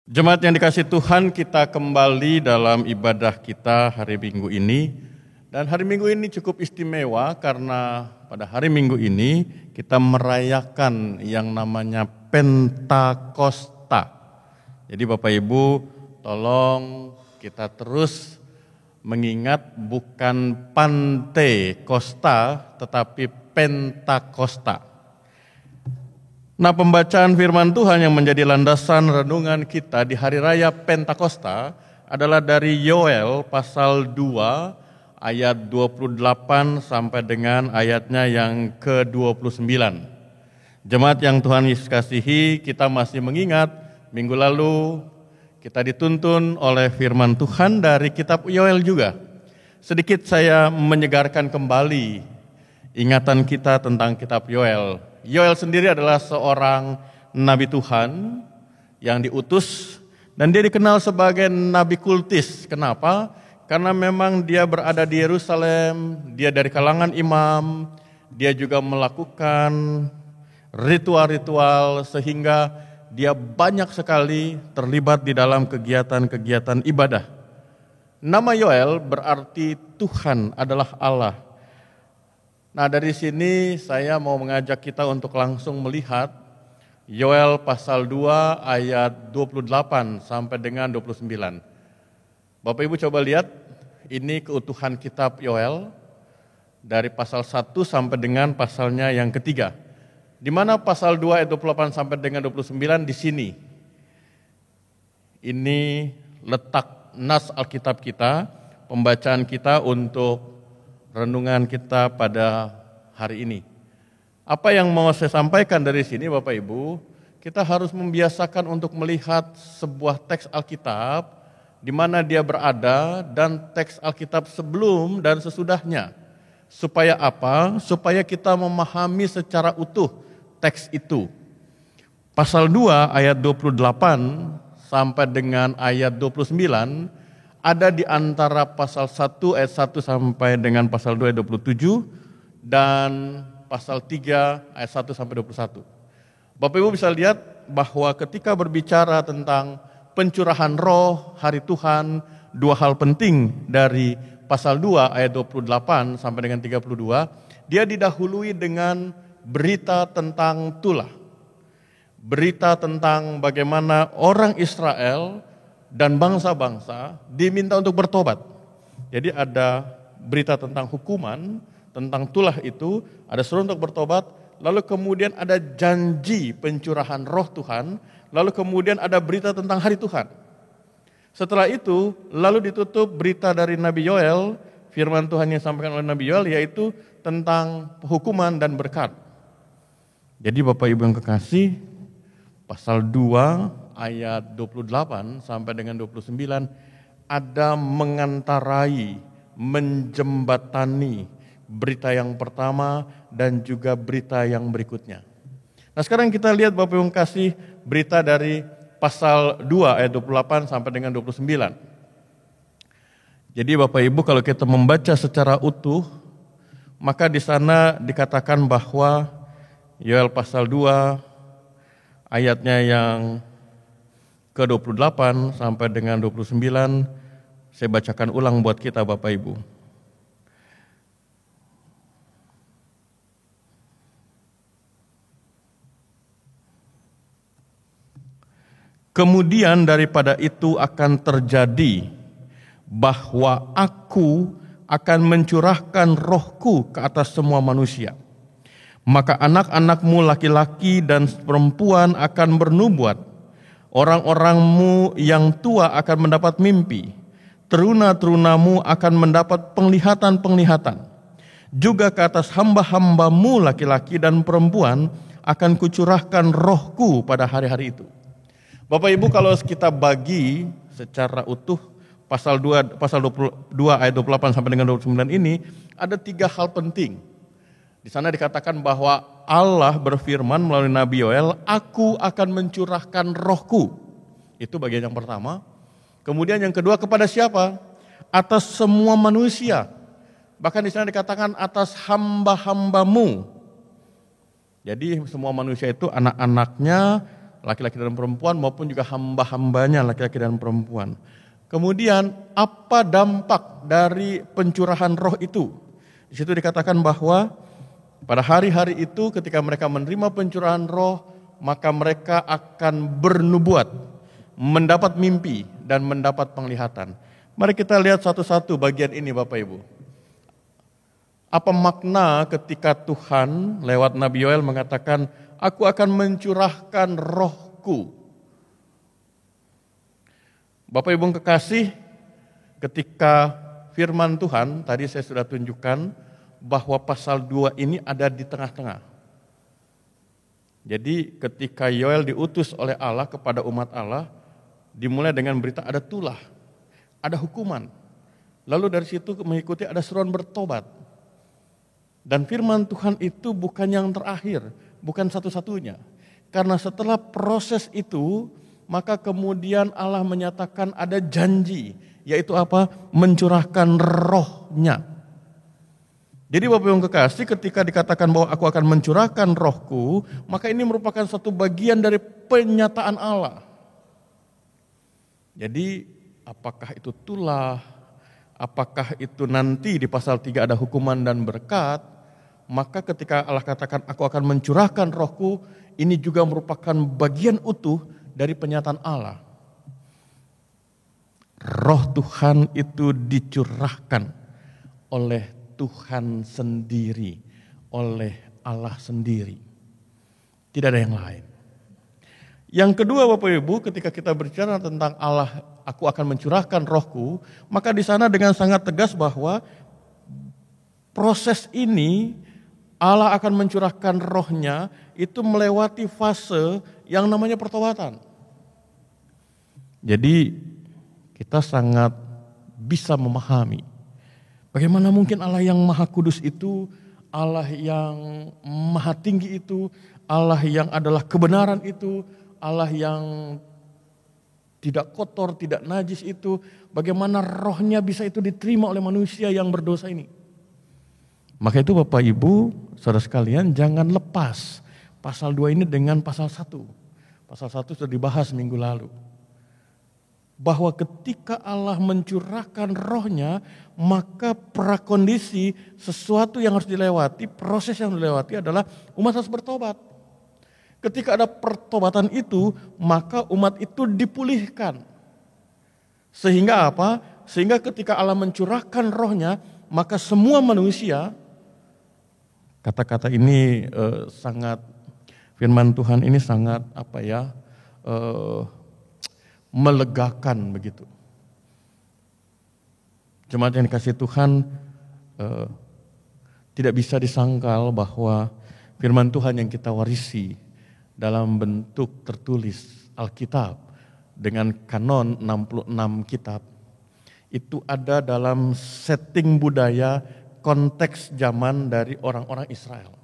Jemaat yang dikasihi Tuhan, kita kembali dalam ibadah kita hari Minggu ini. Dan hari Minggu ini cukup istimewa karena pada hari Minggu ini kita merayakan yang namanya Pentakosta. Jadi Bapak Ibu, tolong kita terus mengingat bukan Pantekosta tetapi Pentakosta. Nah, pembacaan firman Tuhan yang menjadi landasan renungan kita di hari raya Pentakosta adalah dari Yoel pasal 2 ayat 28 sampai dengan ayatnya yang ke-29. Jemaat yang Tuhan Yesus kasihi, kita masih mengingat minggu lalu kita dituntun oleh firman Tuhan dari kitab Yoel juga. Sedikit saya menyegarkan kembali ingatan kita tentang kitab Yoel. Yoel sendiri adalah seorang nabi Tuhan yang diutus dan dia dikenal sebagai nabi kultis. Kenapa? Karena memang dia berada di Yerusalem, dia dari kalangan imam, dia juga melakukan ritual-ritual sehingga dia banyak sekali terlibat di dalam kegiatan-kegiatan ibadah. Nama Yoel berarti Tuhan adalah Allah. Nah, dari sini saya mau mengajak kita untuk langsung melihat Yoel pasal 2 ayat 28 sampai dengan 29. Bapak Ibu coba lihat, ini keutuhan kitab Yoel dari pasal 1 sampai dengan pasalnya yang ketiga. Di mana pasal 2 ayat 28 sampai dengan 29 di sini. Ini letak nas Alkitab kita, pembacaan kita untuk renungan kita pada hari ini. Apa yang mau saya sampaikan dari sini Bapak Ibu, kita harus membiasakan untuk melihat sebuah teks Alkitab di mana dia berada dan teks Alkitab sebelum dan sesudahnya. Supaya apa? Supaya kita memahami secara utuh teks itu. Pasal 2 ayat 28 sampai dengan ayat 29 ada di antara pasal 1 ayat 1 sampai dengan pasal 2 ayat 27 dan pasal 3 ayat 1 sampai 21. Bapak Ibu bisa lihat bahwa ketika berbicara tentang pencurahan roh hari Tuhan, dua hal penting dari pasal 2 ayat 28 sampai dengan 32, dia didahului dengan berita tentang tulah. Berita tentang bagaimana orang Israel dan bangsa-bangsa diminta untuk bertobat. Jadi ada berita tentang hukuman, tentang tulah itu, ada seru untuk bertobat, lalu kemudian ada janji pencurahan roh Tuhan, lalu kemudian ada berita tentang hari Tuhan. Setelah itu, lalu ditutup berita dari Nabi Yoel, firman Tuhan yang disampaikan oleh Nabi Yoel, yaitu tentang hukuman dan berkat. Jadi Bapak Ibu yang kekasih, pasal 2 ayat 28 sampai dengan 29 ada mengantarai, menjembatani berita yang pertama dan juga berita yang berikutnya. Nah, sekarang kita lihat Bapak Ibu kasih berita dari pasal 2 ayat 28 sampai dengan 29. Jadi Bapak Ibu kalau kita membaca secara utuh, maka di sana dikatakan bahwa Yoel pasal 2 ayatnya yang ke-28 sampai dengan 29, saya bacakan ulang buat kita Bapak Ibu. Kemudian daripada itu akan terjadi bahwa aku akan mencurahkan rohku ke atas semua manusia. Maka anak-anakmu laki-laki dan perempuan akan bernubuat. Orang-orangmu yang tua akan mendapat mimpi, teruna-terunamu akan mendapat penglihatan-penglihatan. Juga ke atas hamba-hambamu laki-laki dan perempuan akan kucurahkan rohku pada hari-hari itu. Bapak Ibu kalau kita bagi secara utuh pasal 22 ayat 28 sampai dengan 29 ini ada 3 hal penting. Di sana dikatakan bahwa Allah berfirman melalui Nabi Yoel, aku akan mencurahkan rohku. Itu bagian yang pertama. Kemudian yang kedua kepada siapa? Atas semua manusia. Bahkan di sana dikatakan atas hamba-hambamu. Jadi semua manusia itu anak-anaknya, laki-laki dan perempuan maupun juga hamba-hambanya laki-laki dan perempuan. Kemudian apa dampak dari pencurahan roh itu? Di situ dikatakan bahwa pada hari-hari itu ketika mereka menerima pencurahan roh, maka mereka akan bernubuat, mendapat mimpi dan mendapat penglihatan. Mari kita lihat satu-satu bagian ini Bapak Ibu. Apa makna ketika Tuhan lewat Nabi Yoel mengatakan, aku akan mencurahkan rohku. Bapak Ibu kekasih, ketika firman Tuhan, tadi saya sudah tunjukkan bahwa pasal 2 ini ada di tengah-tengah. Jadi ketika Yoel diutus oleh Allah kepada umat Allah, dimulai dengan berita ada tulah, ada hukuman. Lalu dari situ mengikuti ada seruan bertobat. Dan firman Tuhan itu bukan yang terakhir, bukan satu-satunya. Karena setelah proses itu, maka kemudian Allah menyatakan ada janji, yaitu apa? Mencurahkan rohnya. Jadi Bapak yang kekasih, ketika dikatakan bahwa aku akan mencurahkan rohku, maka ini merupakan satu bagian dari penyataan Allah. Jadi apakah itu tulah, apakah itu nanti di pasal 3 ada hukuman dan berkat, maka ketika Allah katakan aku akan mencurahkan rohku, ini juga merupakan bagian utuh dari penyataan Allah. Roh Tuhan itu dicurahkan oleh Tuhan sendiri, oleh Allah sendiri. Tidak ada yang lain. Yang kedua Bapak Ibu, ketika kita berbicara tentang Allah, aku akan mencurahkan rohku, maka di sana dengan sangat tegas bahwa proses ini Allah akan mencurahkan rohnya itu melewati fase yang namanya pertobatan. Jadi kita sangat bisa memahami bagaimana mungkin Allah yang maha kudus itu, Allah yang maha tinggi itu, Allah yang adalah kebenaran itu, Allah yang tidak kotor, tidak najis itu, bagaimana rohnya bisa itu diterima oleh manusia yang berdosa ini. Maka itu Bapak Ibu, saudara sekalian, jangan lepas pasal 2 ini dengan pasal 1. Pasal 1 sudah dibahas minggu lalu. Bahwa ketika Allah mencurahkan rohnya, maka prakondisi sesuatu yang harus dilewati, proses yang dilewati adalah umat harus bertobat. Ketika ada pertobatan itu, maka umat itu dipulihkan. Sehingga apa? Sehingga ketika Allah mencurahkan rohnya, maka semua manusia, kata-kata ini sangat, firman Tuhan ini sangat melegakan begitu. Jemaat yang dikasihi Tuhan, tidak bisa disangkal bahwa firman Tuhan yang kita warisi dalam bentuk tertulis Alkitab dengan kanon 66 kitab, itu ada dalam setting budaya konteks zaman dari orang-orang Israel.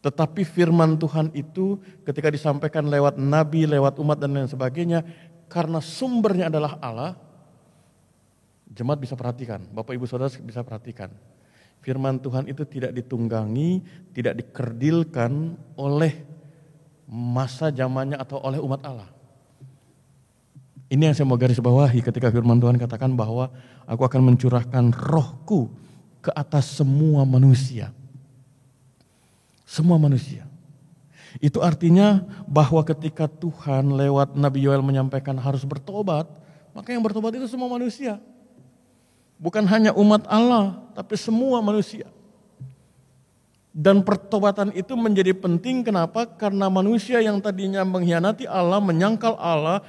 Tetapi firman Tuhan itu ketika disampaikan lewat nabi, lewat umat dan lain sebagainya, karena sumbernya adalah Allah, jemaat bisa perhatikan, Bapak Ibu Saudara bisa perhatikan. Firman Tuhan itu tidak ditunggangi, tidak dikerdilkan oleh masa zamannya atau oleh umat Allah. Ini yang saya mau garis bawahi ketika firman Tuhan katakan bahwa aku akan mencurahkan rohku ke atas semua manusia. Semua manusia. Itu artinya bahwa ketika Tuhan lewat Nabi Yoel menyampaikan harus bertobat, maka yang bertobat itu semua manusia. Bukan hanya umat Allah, tapi semua manusia. Dan pertobatan itu menjadi penting, kenapa? Karena manusia yang tadinya mengkhianati Allah, menyangkal Allah,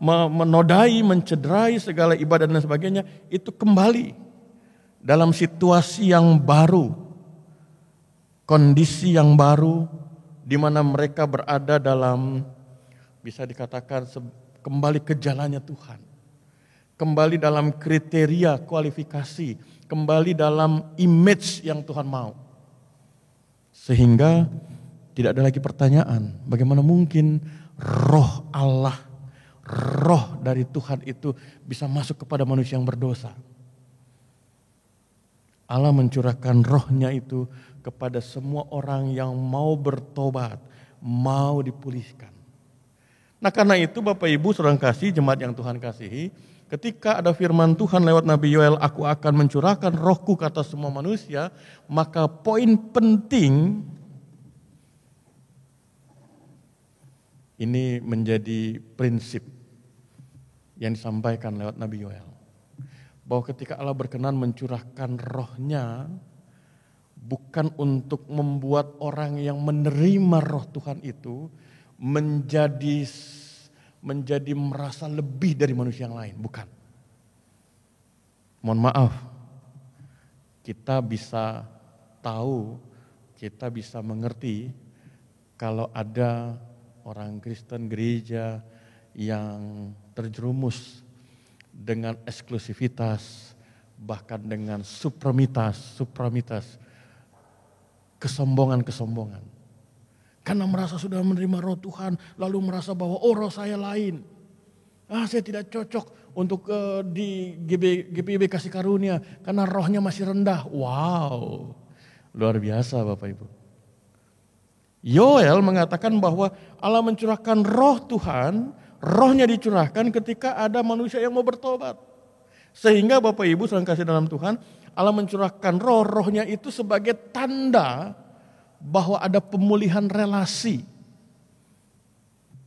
menodai, mencederai segala ibadah dan sebagainya, itu kembali dalam situasi yang baru, kondisi yang baru, di mana mereka berada dalam, bisa dikatakan kembali ke jalannya Tuhan, kembali dalam kriteria kualifikasi, kembali dalam image yang Tuhan mau. Sehingga tidak ada lagi pertanyaan, bagaimana mungkin roh Allah, roh dari Tuhan itu bisa masuk kepada manusia yang berdosa. Allah mencurahkan rohnya itu kepada semua orang yang mau bertobat, mau dipulihkan. Nah karena itu Bapak Ibu saudara kasih, jemaat yang Tuhan kasihi, ketika ada firman Tuhan lewat Nabi Yoel, aku akan mencurahkan rohku ke atas semua manusia, maka poin penting ini menjadi prinsip yang disampaikan lewat Nabi Yoel. Bahwa ketika Allah berkenan mencurahkan rohnya, bukan untuk membuat orang yang menerima roh Tuhan itu menjadi merasa lebih dari manusia yang lain, bukan. Mohon maaf, kita bisa tahu, kita bisa mengerti kalau ada orang Kristen gereja yang terjerumus dengan eksklusivitas, bahkan dengan supremitas, kesombongan. Karena merasa sudah menerima roh Tuhan, lalu merasa bahwa roh saya lain. Saya tidak cocok untuk di GPIB kasih karunia, karena rohnya masih rendah. Wow, luar biasa Bapak Ibu. Yoel mengatakan bahwa Allah mencurahkan roh Tuhan, rohnya dicurahkan ketika ada manusia yang mau bertobat. Sehingga Bapak Ibu saudara kasih dalam Tuhan, Allah mencurahkan rohnya itu sebagai tanda bahwa ada pemulihan relasi.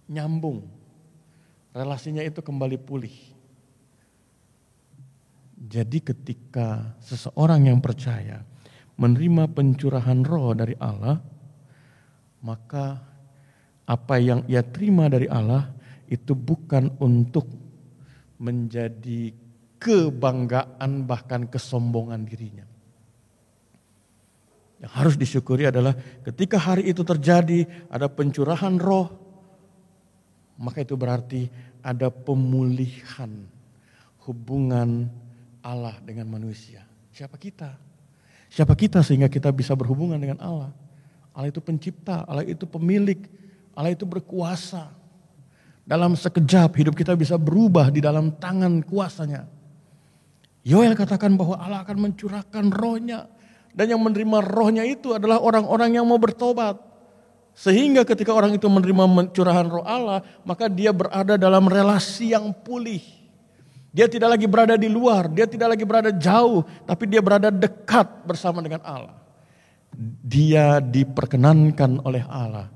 Nyambung. Relasinya itu kembali pulih. Jadi ketika seseorang yang percaya menerima pencurahan roh dari Allah, maka apa yang ia terima dari Allah itu bukan untuk menjadi kebanggaan bahkan kesombongan dirinya. Yang harus disyukuri adalah ketika hari itu terjadi ada pencurahan roh, maka itu berarti ada pemulihan hubungan Allah dengan manusia. Siapa kita? Siapa kita sehingga kita bisa berhubungan dengan Allah? Allah itu pencipta, Allah itu pemilik, Allah itu berkuasa. Dalam sekejap hidup kita bisa berubah di dalam tangan kuasanya. Yoel katakan bahwa Allah akan mencurahkan rohnya. Dan yang menerima rohnya itu adalah orang-orang yang mau bertobat. Sehingga ketika orang itu menerima curahan roh Allah, maka dia berada dalam relasi yang pulih. Dia tidak lagi berada di luar, dia tidak lagi berada jauh, tapi dia berada dekat bersama dengan Allah. Dia diperkenankan oleh Allah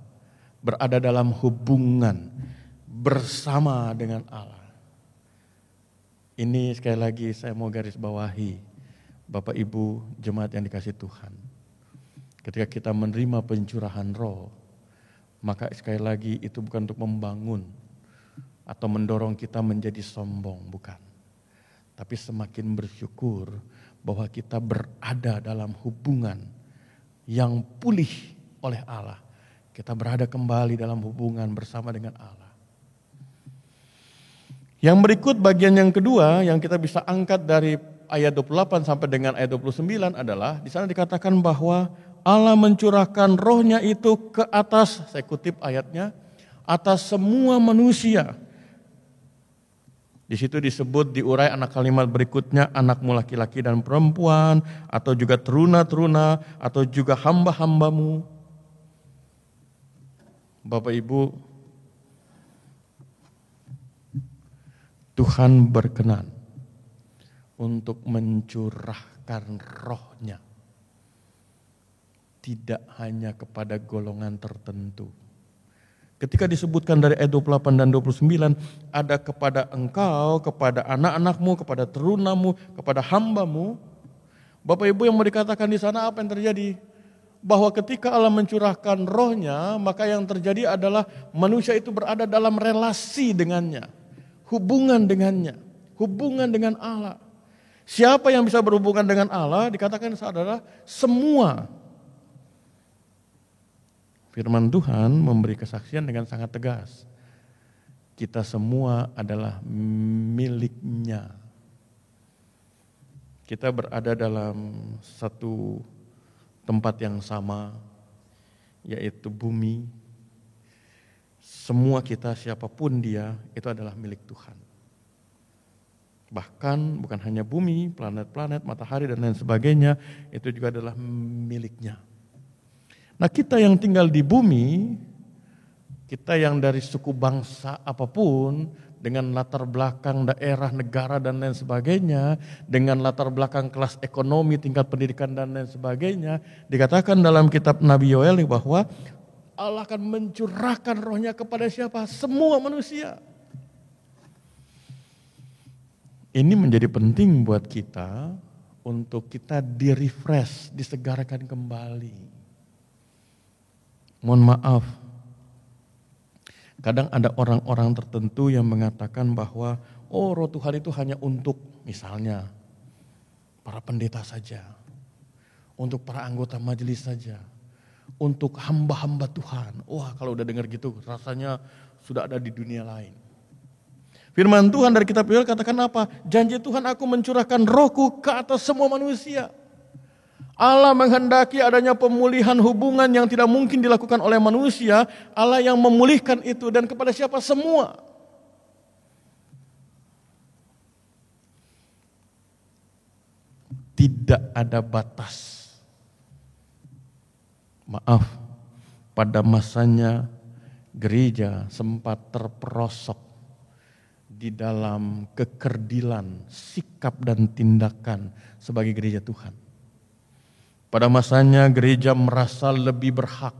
berada dalam hubungan bersama dengan Allah. Ini sekali lagi saya mau garis bawahi, Bapak Ibu jemaat yang dikasihi Tuhan. Ketika kita menerima pencurahan roh, maka sekali lagi itu bukan untuk membangun atau mendorong kita menjadi sombong, bukan. Tapi semakin bersyukur bahwa kita berada dalam hubungan yang pulih oleh Allah. Kita berada kembali dalam hubungan bersama dengan Allah. Yang berikut bagian yang kedua yang kita bisa angkat dari ayat 28 sampai dengan ayat 29 adalah di sana dikatakan bahwa Allah mencurahkan rohnya itu ke atas, saya kutip ayatnya, atas semua manusia. Di situ disebut diurai anak kalimat berikutnya, anakmu laki-laki dan perempuan, atau juga teruna-teruna, atau juga hamba-hambamu. Bapak Ibu, Tuhan berkenan untuk mencurahkan rohnya. Tidak hanya kepada golongan tertentu. Ketika disebutkan dari ayat 28 dan 29, ada kepada engkau, kepada anak-anakmu, kepada terunamu, kepada hambamu. Bapak Ibu yang mau dikatakan di sana apa yang terjadi? Bahwa ketika Allah mencurahkan rohnya, maka yang terjadi adalah manusia itu berada dalam relasi dengannya. Hubungan dengannya, hubungan dengan Allah. Siapa yang bisa berhubungan dengan Allah? Dikatakan adalah semua. Firman Tuhan memberi kesaksian dengan sangat tegas. Kita semua adalah miliknya. Kita berada dalam satu tempat yang sama, yaitu bumi. Semua kita, siapapun dia, itu adalah milik Tuhan. Bahkan bukan hanya bumi, planet-planet, matahari dan lain sebagainya, itu juga adalah miliknya. Nah kita yang tinggal di bumi, Kita yang dari suku bangsa apapun, dengan latar belakang daerah, negara dan lain sebagainya, dengan latar belakang kelas ekonomi, tingkat pendidikan dan lain sebagainya, dikatakan dalam kitab Nabi Yoel bahwa Allah akan mencurahkan rohnya kepada siapa? Semua manusia. Ini menjadi penting buat kita untuk kita di-refresh, disegarkan kembali. Mohon maaf, kadang ada orang-orang tertentu yang mengatakan bahwa roh Tuhan itu hanya untuk misalnya para pendeta saja, untuk para anggota majelis saja, untuk hamba-hamba Tuhan. Wah, kalau udah dengar gitu rasanya sudah ada di dunia lain. Firman Tuhan dari kitab Yoel katakan apa? Janji Tuhan, aku mencurahkan rohku ke atas semua manusia. Allah menghendaki adanya pemulihan hubungan yang tidak mungkin dilakukan oleh manusia. Allah yang memulihkan itu, dan kepada siapa? Semua. Tidak ada batas. Maaf, pada masanya gereja sempat terperosok di dalam kekerdilan, sikap dan tindakan sebagai gereja Tuhan. Pada masanya gereja merasa lebih berhak.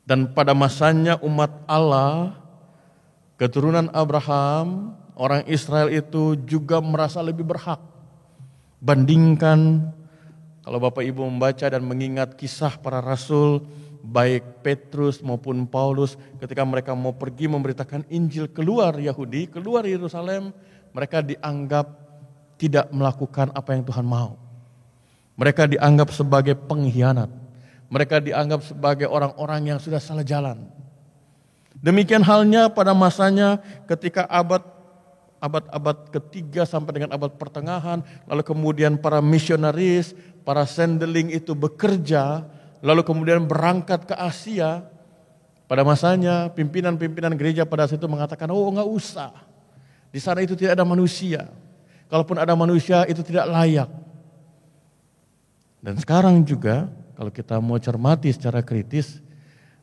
Dan pada masanya umat Allah, keturunan Abraham, orang Israel itu juga merasa lebih berhak. Bandingkan, kalau Bapak Ibu membaca dan mengingat kisah para rasul, baik Petrus maupun Paulus, ketika mereka mau pergi memberitakan Injil keluar Yahudi, keluar Yerusalem, mereka dianggap tidak melakukan apa yang Tuhan mau. Mereka dianggap sebagai pengkhianat. Mereka dianggap sebagai orang-orang yang sudah salah jalan. Demikian halnya pada masanya ketika abad ketiga sampai dengan abad pertengahan, lalu kemudian para misionaris, para sendeling itu bekerja, lalu kemudian berangkat ke Asia. Pada masanya pimpinan-pimpinan gereja pada saat itu mengatakan, enggak usah. Di sana itu tidak ada manusia. Kalaupun ada manusia itu tidak layak. Dan sekarang juga kalau kita mau cermati secara kritis,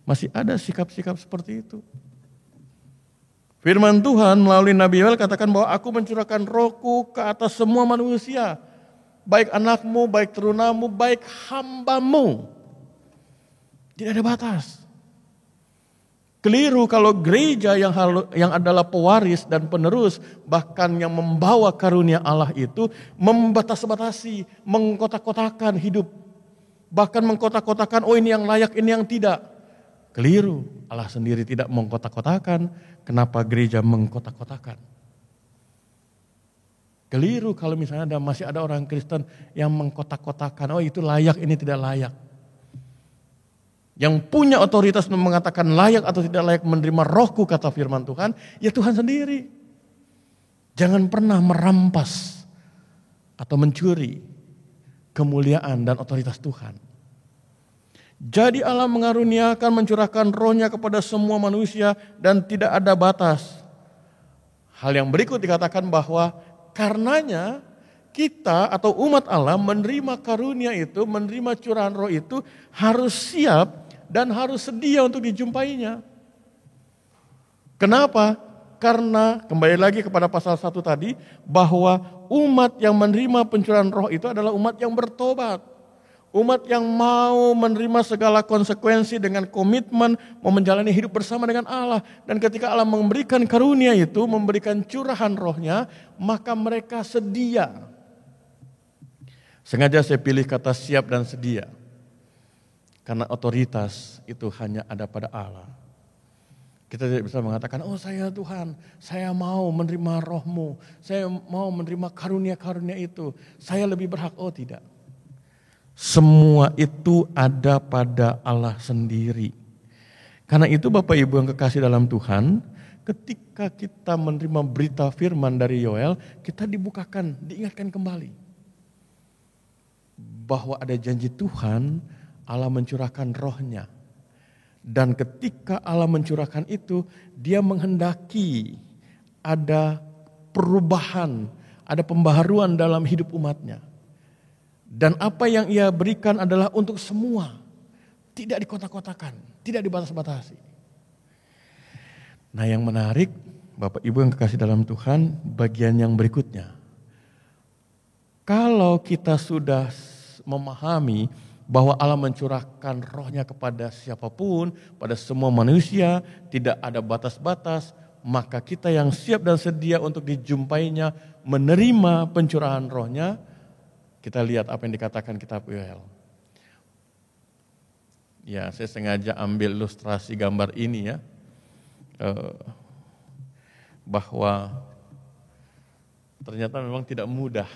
masih ada sikap-sikap seperti itu. Firman Tuhan melalui Nabi Yoel katakan bahwa aku mencurahkan rohku ke atas semua manusia. Baik anakmu, baik terunamu, baik hambamu. Tidak ada batas. Keliru kalau gereja yang adalah pewaris dan penerus, bahkan yang membawa karunia Allah itu membatas-batasi, mengkotak-kotakan hidup. Bahkan mengkotak-kotakan, ini yang layak, ini yang tidak. Keliru, Allah sendiri tidak mengkotak-kotakan, kenapa gereja mengkotak-kotakan? Keliru kalau misalnya masih ada orang Kristen yang mengkotak-kotakan, itu layak, ini tidak layak. Yang punya otoritas untuk mengatakan layak atau tidak layak menerima rohku, kata firman Tuhan, ya Tuhan sendiri. Jangan pernah merampas atau mencuri kemuliaan dan otoritas Tuhan. Jadi Allah mengaruniakan, mencurahkan rohnya kepada semua manusia dan tidak ada batas. Hal yang berikut dikatakan bahwa karenanya kita atau umat Allah menerima karunia itu, menerima curahan roh itu harus siap dan harus sedia untuk dijumpainya. Kenapa? Karena kembali lagi kepada pasal 1 tadi, bahwa umat yang menerima pencurahan roh itu adalah umat yang bertobat. Umat yang mau menerima segala konsekuensi dengan komitmen mau menjalani hidup bersama dengan Allah. Dan ketika Allah memberikan karunia itu, memberikan curahan rohnya, maka mereka sedia. Sengaja saya pilih kata siap dan sedia. Karena otoritas itu hanya ada pada Allah. Kita tidak bisa mengatakan, saya Tuhan, saya mau menerima rohmu, saya mau menerima karunia-karunia itu, saya lebih berhak. Tidak. Semua itu ada pada Allah sendiri. Karena itu Bapak Ibu yang kekasih dalam Tuhan, ketika kita menerima berita firman dari Yoel, kita dibukakan, diingatkan kembali. Bahwa ada janji Tuhan, Allah mencurahkan rohnya. Dan ketika Allah mencurahkan itu, dia menghendaki ada perubahan, ada pembaharuan dalam hidup umatnya. Dan apa yang ia berikan adalah untuk semua. Tidak dikotak-kotakan, tidak dibatas-batasi. Nah yang menarik, Bapak Ibu yang kekasih dalam Tuhan, bagian yang berikutnya. Kalau kita sudah memahami bahwa Allah mencurahkan rohnya kepada siapapun, pada semua manusia, tidak ada batas-batas, maka kita yang siap dan sedia untuk dijumpainya, menerima pencurahan rohnya, kita lihat apa yang dikatakan kitab Yoel. Ya, saya sengaja ambil ilustrasi gambar ini ya, bahwa ternyata memang tidak mudah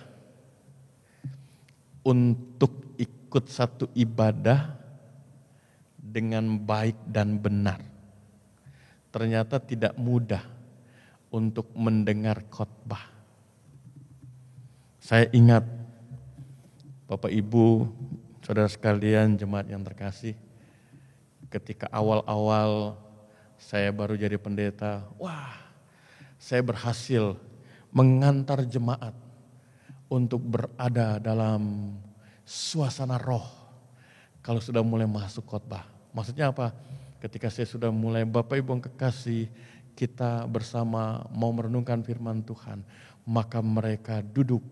untuk ikut satu ibadah dengan baik dan benar. Ternyata tidak mudah untuk mendengar khotbah. Saya ingat Bapak Ibu, saudara sekalian, jemaat yang terkasih, ketika awal-awal saya baru jadi pendeta, saya berhasil mengantar jemaat untuk berada dalam suasana roh kalau sudah mulai masuk khotbah. Maksudnya apa? Ketika saya sudah mulai, Bapak Ibu yang kekasih, kita bersama mau merenungkan firman Tuhan, maka mereka duduk,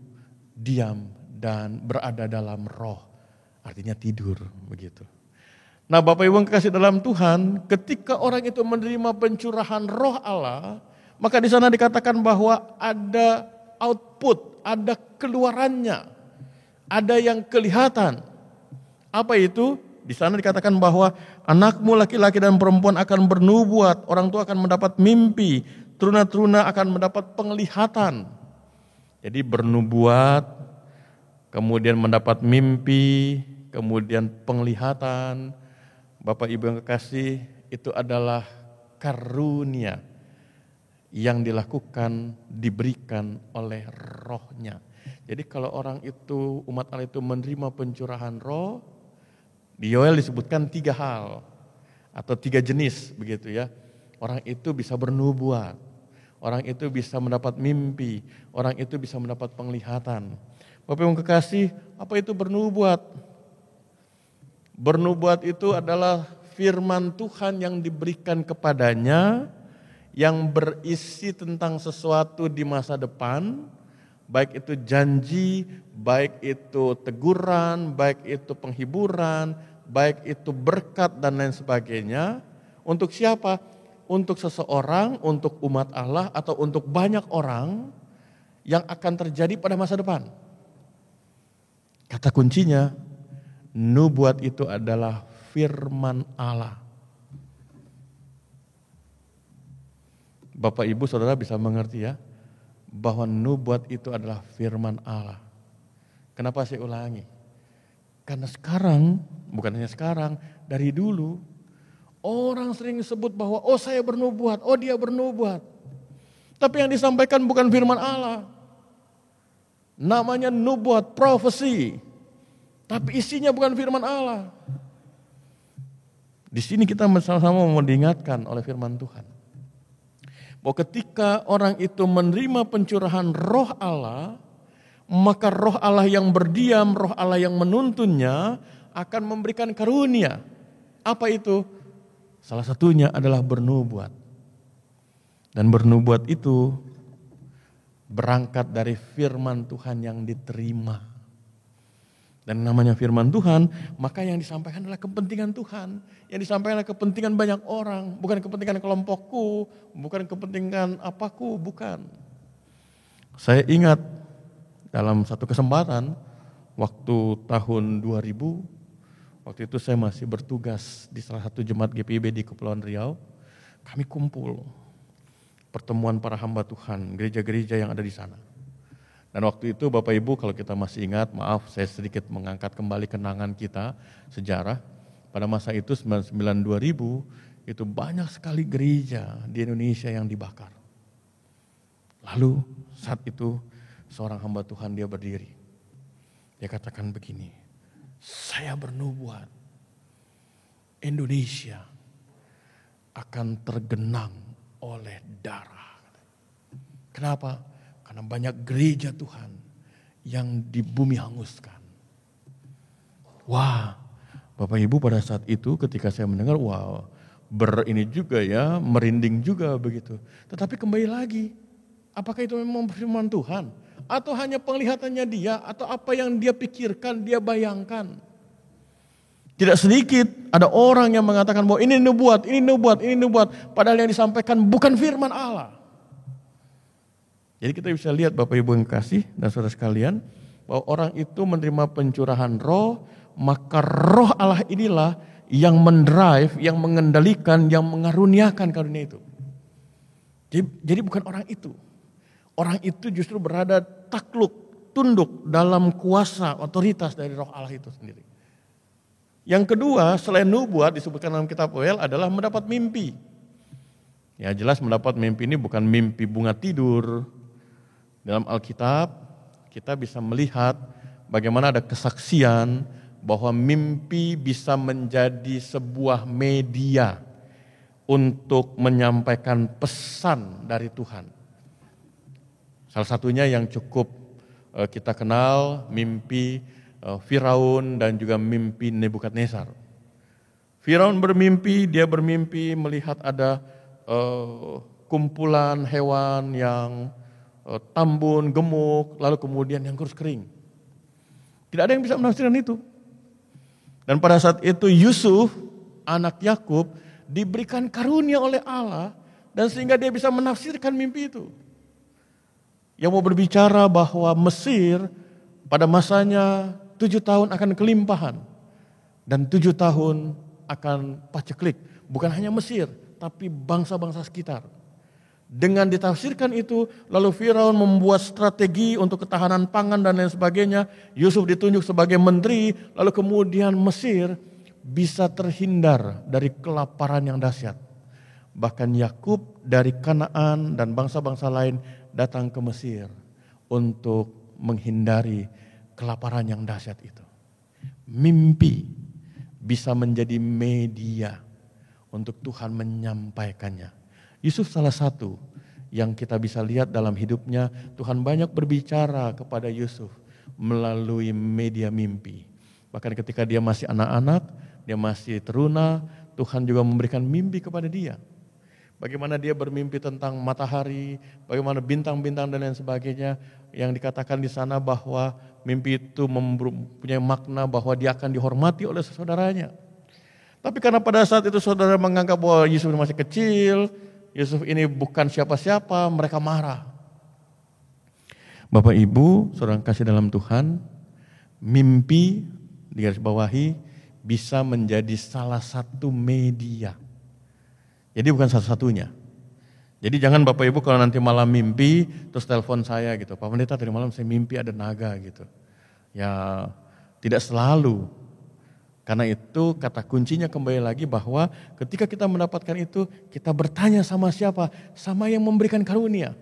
diam, dan berada dalam roh. Artinya tidur, begitu. Nah Bapak Ibu yang kekasih dalam Tuhan, ketika orang itu menerima pencurahan roh Allah, maka di sana dikatakan bahwa ada output, ada keluarannya, ada yang kelihatan. Apa itu? Di sana dikatakan bahwa anakmu laki-laki dan perempuan akan bernubuat, orang tua akan mendapat mimpi, teruna-teruna akan mendapat penglihatan. Jadi bernubuat, kemudian mendapat mimpi, kemudian penglihatan. Bapak Ibu yang kekasih, itu adalah karunia yang dilakukan, diberikan oleh rohnya. Jadi kalau orang itu, umat Allah itu menerima pencurahan roh, di Yoel disebutkan 3 hal atau 3 jenis begitu ya. Orang itu bisa bernubuat, orang itu bisa mendapat mimpi, orang itu bisa mendapat penglihatan. Bapak Ibu kekasih, apa itu bernubuat? Bernubuat itu adalah firman Tuhan yang diberikan kepadanya, yang berisi tentang sesuatu di masa depan, baik itu janji, baik itu teguran, baik itu penghiburan, baik itu berkat dan lain sebagainya. Untuk siapa? Untuk seseorang, untuk umat Allah, atau untuk banyak orang yang akan terjadi pada masa depan. Kata kuncinya, nubuat itu adalah firman Allah. Bapak Ibu Saudara bisa mengerti ya, bahwa nubuat itu adalah firman Allah. Kenapa saya ulangi? Karena sekarang, bukan hanya sekarang, dari dulu, orang sering sebut bahwa saya bernubuat, dia bernubuat. Tapi yang disampaikan bukan firman Allah. Namanya nubuat, profesi. Tapi isinya bukan firman Allah. Di sini kita sama-sama mau diingatkan oleh firman Tuhan, bahwa ketika orang itu menerima pencurahan roh Allah, maka roh Allah yang berdiam, roh Allah yang menuntunnya akan memberikan karunia. Apa itu? Salah satunya adalah bernubuat. Dan bernubuat itu berangkat dari firman Tuhan yang diterima. Dan namanya firman Tuhan, maka yang disampaikan adalah kepentingan Tuhan. Yang disampaikan adalah kepentingan banyak orang, bukan kepentingan kelompokku, bukan kepentingan apaku, bukan. Saya ingat dalam satu kesempatan, waktu tahun 2000, waktu itu saya masih bertugas di salah satu jemaat GPIB di Kepulauan Riau. Kami kumpul, pertemuan para hamba Tuhan, gereja-gereja yang ada di sana. Dan waktu itu Bapak Ibu kalau kita masih ingat, maaf saya sedikit mengangkat kembali kenangan kita, sejarah. Pada masa itu 99-2000 itu banyak sekali gereja di Indonesia yang dibakar. Lalu saat itu seorang hamba Tuhan dia berdiri. Dia katakan begini, saya bernubuat Indonesia akan tergenang oleh darah. Kenapa? Karena banyak gereja Tuhan yang di bumi hanguskan. Wah, Bapak Ibu pada saat itu ketika saya mendengar, wow, berini juga ya, merinding juga begitu. Tetapi kembali lagi, apakah itu memang firman Tuhan? Atau hanya penglihatannya dia, atau apa yang dia pikirkan, dia bayangkan? Tidak sedikit ada orang yang mengatakan bahwa ini nubuat, ini nubuat, ini nubuat. Padahal yang disampaikan bukan firman Allah. Jadi kita bisa lihat Bapak Ibu yang kasih dan saudara sekalian, bahwa orang itu menerima pencurahan roh, maka roh Allah inilah yang mendrive, yang mengendalikan, yang mengaruniakan karunia itu. Jadi bukan orang itu. Orang itu justru berada takluk, tunduk dalam kuasa, otoritas dari roh Allah itu sendiri. Yang kedua, selain nubuat disebutkan dalam kitab Yoel adalah mendapat mimpi. Ya jelas mendapat mimpi ini bukan mimpi bunga tidur. Dalam Alkitab kita bisa melihat bagaimana ada kesaksian bahwa mimpi bisa menjadi sebuah media untuk menyampaikan pesan dari Tuhan. Salah satunya yang cukup kita kenal mimpi Firaun dan juga mimpi Nebukadnezar. Firaun bermimpi, dia bermimpi melihat ada kumpulan hewan yang tambun, gemuk, lalu kemudian yang kurus kering. Tidak ada yang bisa menafsirkan itu. Dan pada saat itu Yusuf, anak Yakub, diberikan karunia oleh Allah dan sehingga dia bisa menafsirkan mimpi itu. Yang mau berbicara bahwa Mesir pada masanya 7 tahun akan kelimpahan dan 7 tahun akan paceklik. Bukan hanya Mesir, tapi bangsa-bangsa sekitar. Dengan ditafsirkan itu, lalu Firaun membuat strategi untuk ketahanan pangan dan lain sebagainya. Yusuf ditunjuk sebagai menteri, lalu kemudian Mesir bisa terhindar dari kelaparan yang dahsyat. Bahkan Yakub dari Kanaan dan bangsa-bangsa lain datang ke Mesir untuk menghindari kelaparan yang dahsyat itu. Mimpi bisa menjadi media untuk Tuhan menyampaikannya. Yusuf salah satu yang kita bisa lihat dalam hidupnya, Tuhan banyak berbicara kepada Yusuf melalui media mimpi. Bahkan ketika dia masih anak-anak, dia masih teruna, Tuhan juga memberikan mimpi kepada dia. Bagaimana dia bermimpi tentang matahari, bagaimana bintang-bintang dan lain sebagainya, yang dikatakan di sana bahwa mimpi itu mempunyai makna bahwa dia akan dihormati oleh saudaranya. Tapi karena pada saat itu saudara menganggap bahwa Yusuf masih kecil, Yusuf ini bukan siapa-siapa, mereka marah. Bapak Ibu, saudara kasih dalam Tuhan, mimpi digarisbawahi bisa menjadi salah satu media. Jadi bukan satu-satunya. Jadi jangan Bapak Ibu kalau nanti malam mimpi terus telepon saya gitu, Pak Pendeta tadi malam saya mimpi ada naga gitu. Ya tidak selalu. Karena itu kata kuncinya kembali lagi bahwa ketika kita mendapatkan itu, kita bertanya sama siapa? Sama yang memberikan karunia,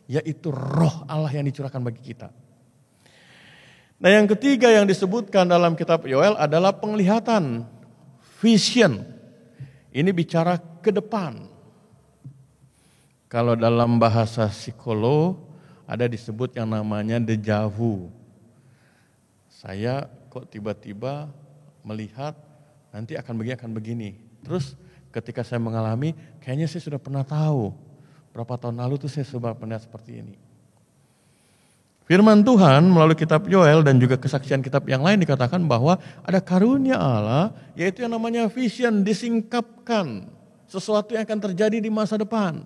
yaitu roh Allah yang dicurahkan bagi kita. Nah yang ketiga yang disebutkan dalam kitab Yoel adalah penglihatan, vision. Ini bicara ke depan. Kalau dalam bahasa psikolog ada disebut yang namanya deja vu. Saya kok tiba-tiba melihat nanti akan begini. Terus ketika saya mengalami, kayaknya saya sudah pernah tahu. Berapa tahun lalu tuh saya sudah pernah seperti ini. Firman Tuhan melalui kitab Yoel dan juga kesaksian kitab yang lain dikatakan bahwa ada karunia Allah, yaitu yang namanya vision, disingkapkan sesuatu yang akan terjadi di masa depan.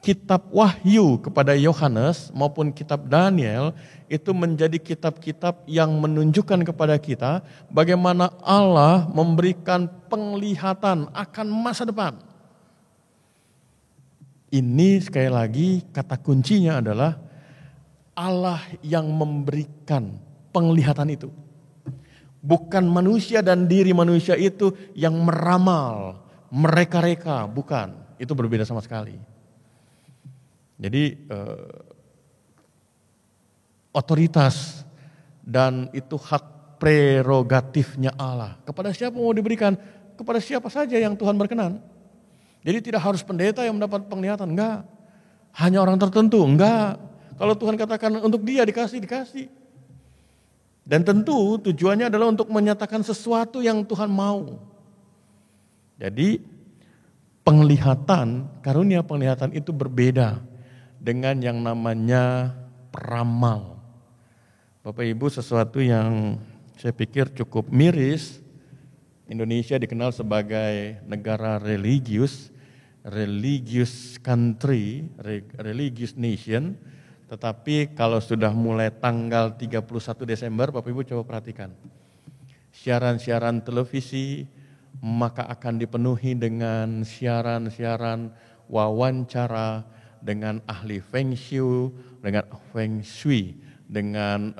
Kitab Wahyu kepada Yohanes maupun kitab Daniel itu menjadi kitab-kitab yang menunjukkan kepada kita bagaimana Allah memberikan penglihatan akan masa depan. Ini sekali lagi kata kuncinya adalah Allah yang memberikan penglihatan itu. Bukan manusia dan diri manusia itu yang meramal, mereka-reka, bukan. Itu berbeda sama sekali. Jadi otoritas dan itu hak prerogatifnya Allah. Kepada siapa mau diberikan? Kepada siapa saja yang Tuhan berkenan. Jadi tidak harus pendeta yang mendapat penglihatan, enggak. Hanya orang tertentu, enggak. Kalau Tuhan katakan untuk dia dikasih. Dan tentu tujuannya adalah untuk menyatakan sesuatu yang Tuhan mau. Jadi karunia penglihatan itu berbeda dengan yang namanya peramal. Bapak Ibu, sesuatu yang saya pikir cukup miris. Indonesia dikenal sebagai negara religius country, religious nation. Tetapi kalau sudah mulai tanggal 31 Desember, Bapak Ibu coba perhatikan. Siaran-siaran televisi maka akan dipenuhi dengan siaran-siaran wawancara dengan ahli Feng Shui, dengan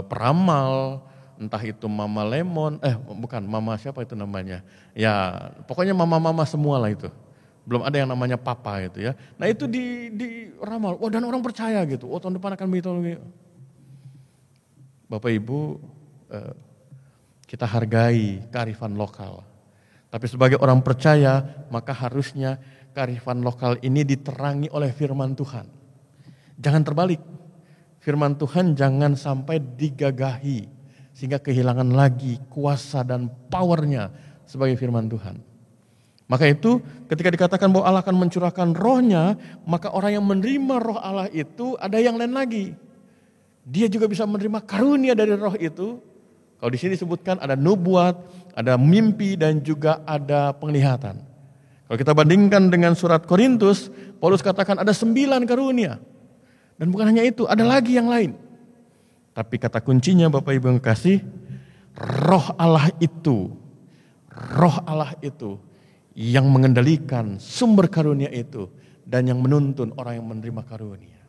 peramal, entah itu Mama Lemon, bukan Mama siapa itu namanya. Ya, pokoknya mama-mama semua lah itu. Belum ada yang namanya papa itu ya. Nah itu diramal, dan orang percaya gitu. Tahun depan akan begitu. Bapak Ibu, kita hargai kearifan lokal. Tapi sebagai orang percaya, maka harusnya kearifan lokal ini diterangi oleh firman Tuhan. Jangan terbalik. Firman Tuhan jangan sampai digagahi sehingga kehilangan lagi kuasa dan powernya sebagai firman Tuhan. Maka itu ketika dikatakan bahwa Allah akan mencurahkan rohnya, maka orang yang menerima roh Allah itu ada yang lain lagi. Dia juga bisa menerima karunia dari roh itu. Kalau di sini disebutkan ada nubuat, ada mimpi dan juga ada penglihatan. Kalau kita bandingkan dengan surat Korintus, Paulus katakan ada 9 karunia. Dan bukan hanya itu, ada lagi yang lain. Tapi kata kuncinya Bapak Ibu yang kasih, roh Allah itu yang mengendalikan sumber karunia itu dan yang menuntun orang yang menerima karunia.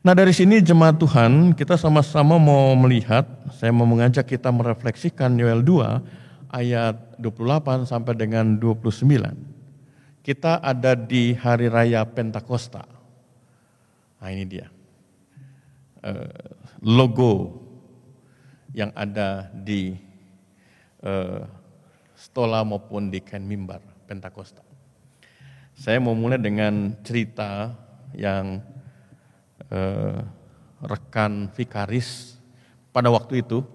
Nah dari sini jemaat Tuhan kita sama-sama mau melihat, saya mau mengajak kita merefleksikan Yoel 2 ayat 28 sampai dengan 29. Kita ada di hari raya Pentakosta. Nah ini dia. Logo yang ada di stola maupun di kain mimbar Pentakosta. Saya mau mulai dengan cerita yang rekan vikaris pada waktu itu,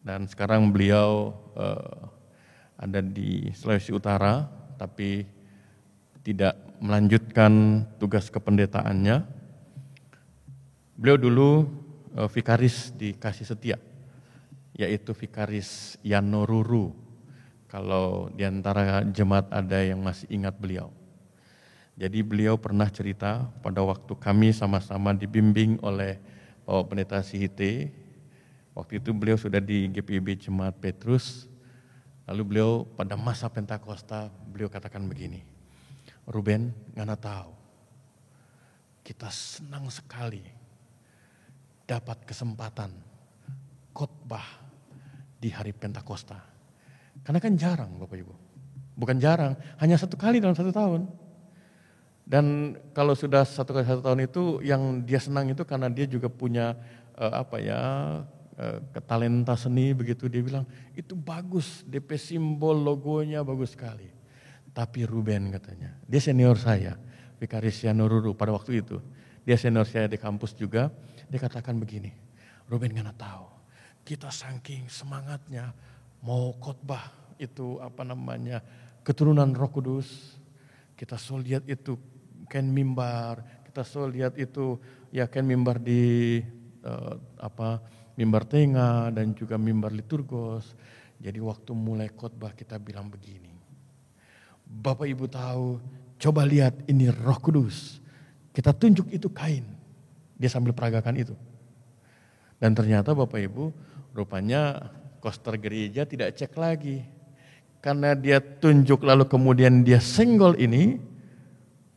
dan sekarang beliau ada di Sulawesi Utara tapi tidak melanjutkan tugas kependetaannya. Beliau dulu vikaris di Kasih Setia, yaitu vikaris Yanoruru. Kalau di antara jemaat ada yang masih ingat beliau. Jadi beliau pernah cerita pada waktu kami sama-sama dibimbing oleh Bapak Pendeta Sihite. Waktu itu beliau sudah di GPIB Jemaat Petrus. Lalu beliau pada masa Pentakosta beliau katakan begini, Ruben, ngana tahu, kita senang sekali dapat kesempatan khotbah di hari Pentakosta. Karena kan jarang Bapak Ibu, bukan jarang, hanya 1 kali dalam 1 tahun. Dan kalau sudah 1 kali 1 tahun itu yang dia senang itu karena dia juga punya ketalenta seni begitu. Dia bilang itu bagus, DP simbol logonya bagus sekali. Tapi Ruben katanya, dia senior saya, Vikaris Yanoruru pada waktu itu. Dia senior saya di kampus juga. Dia katakan begini, Ruben ngana tahu, kita saking semangatnya mau khotbah itu keturunan Roh Kudus. Kita selalu lihat itu kain mimbar, kita selalu lihat itu ya kain mimbar di mimbar tengah dan juga mimbar liturgos. Jadi waktu mulai khotbah kita bilang begini, Bapak Ibu tahu, coba lihat ini Roh Kudus. Kita tunjuk itu kain. Dia sambil peragakan itu. Dan ternyata Bapak Ibu, rupanya koster gereja tidak cek lagi. Karena dia tunjuk lalu kemudian dia senggol ini,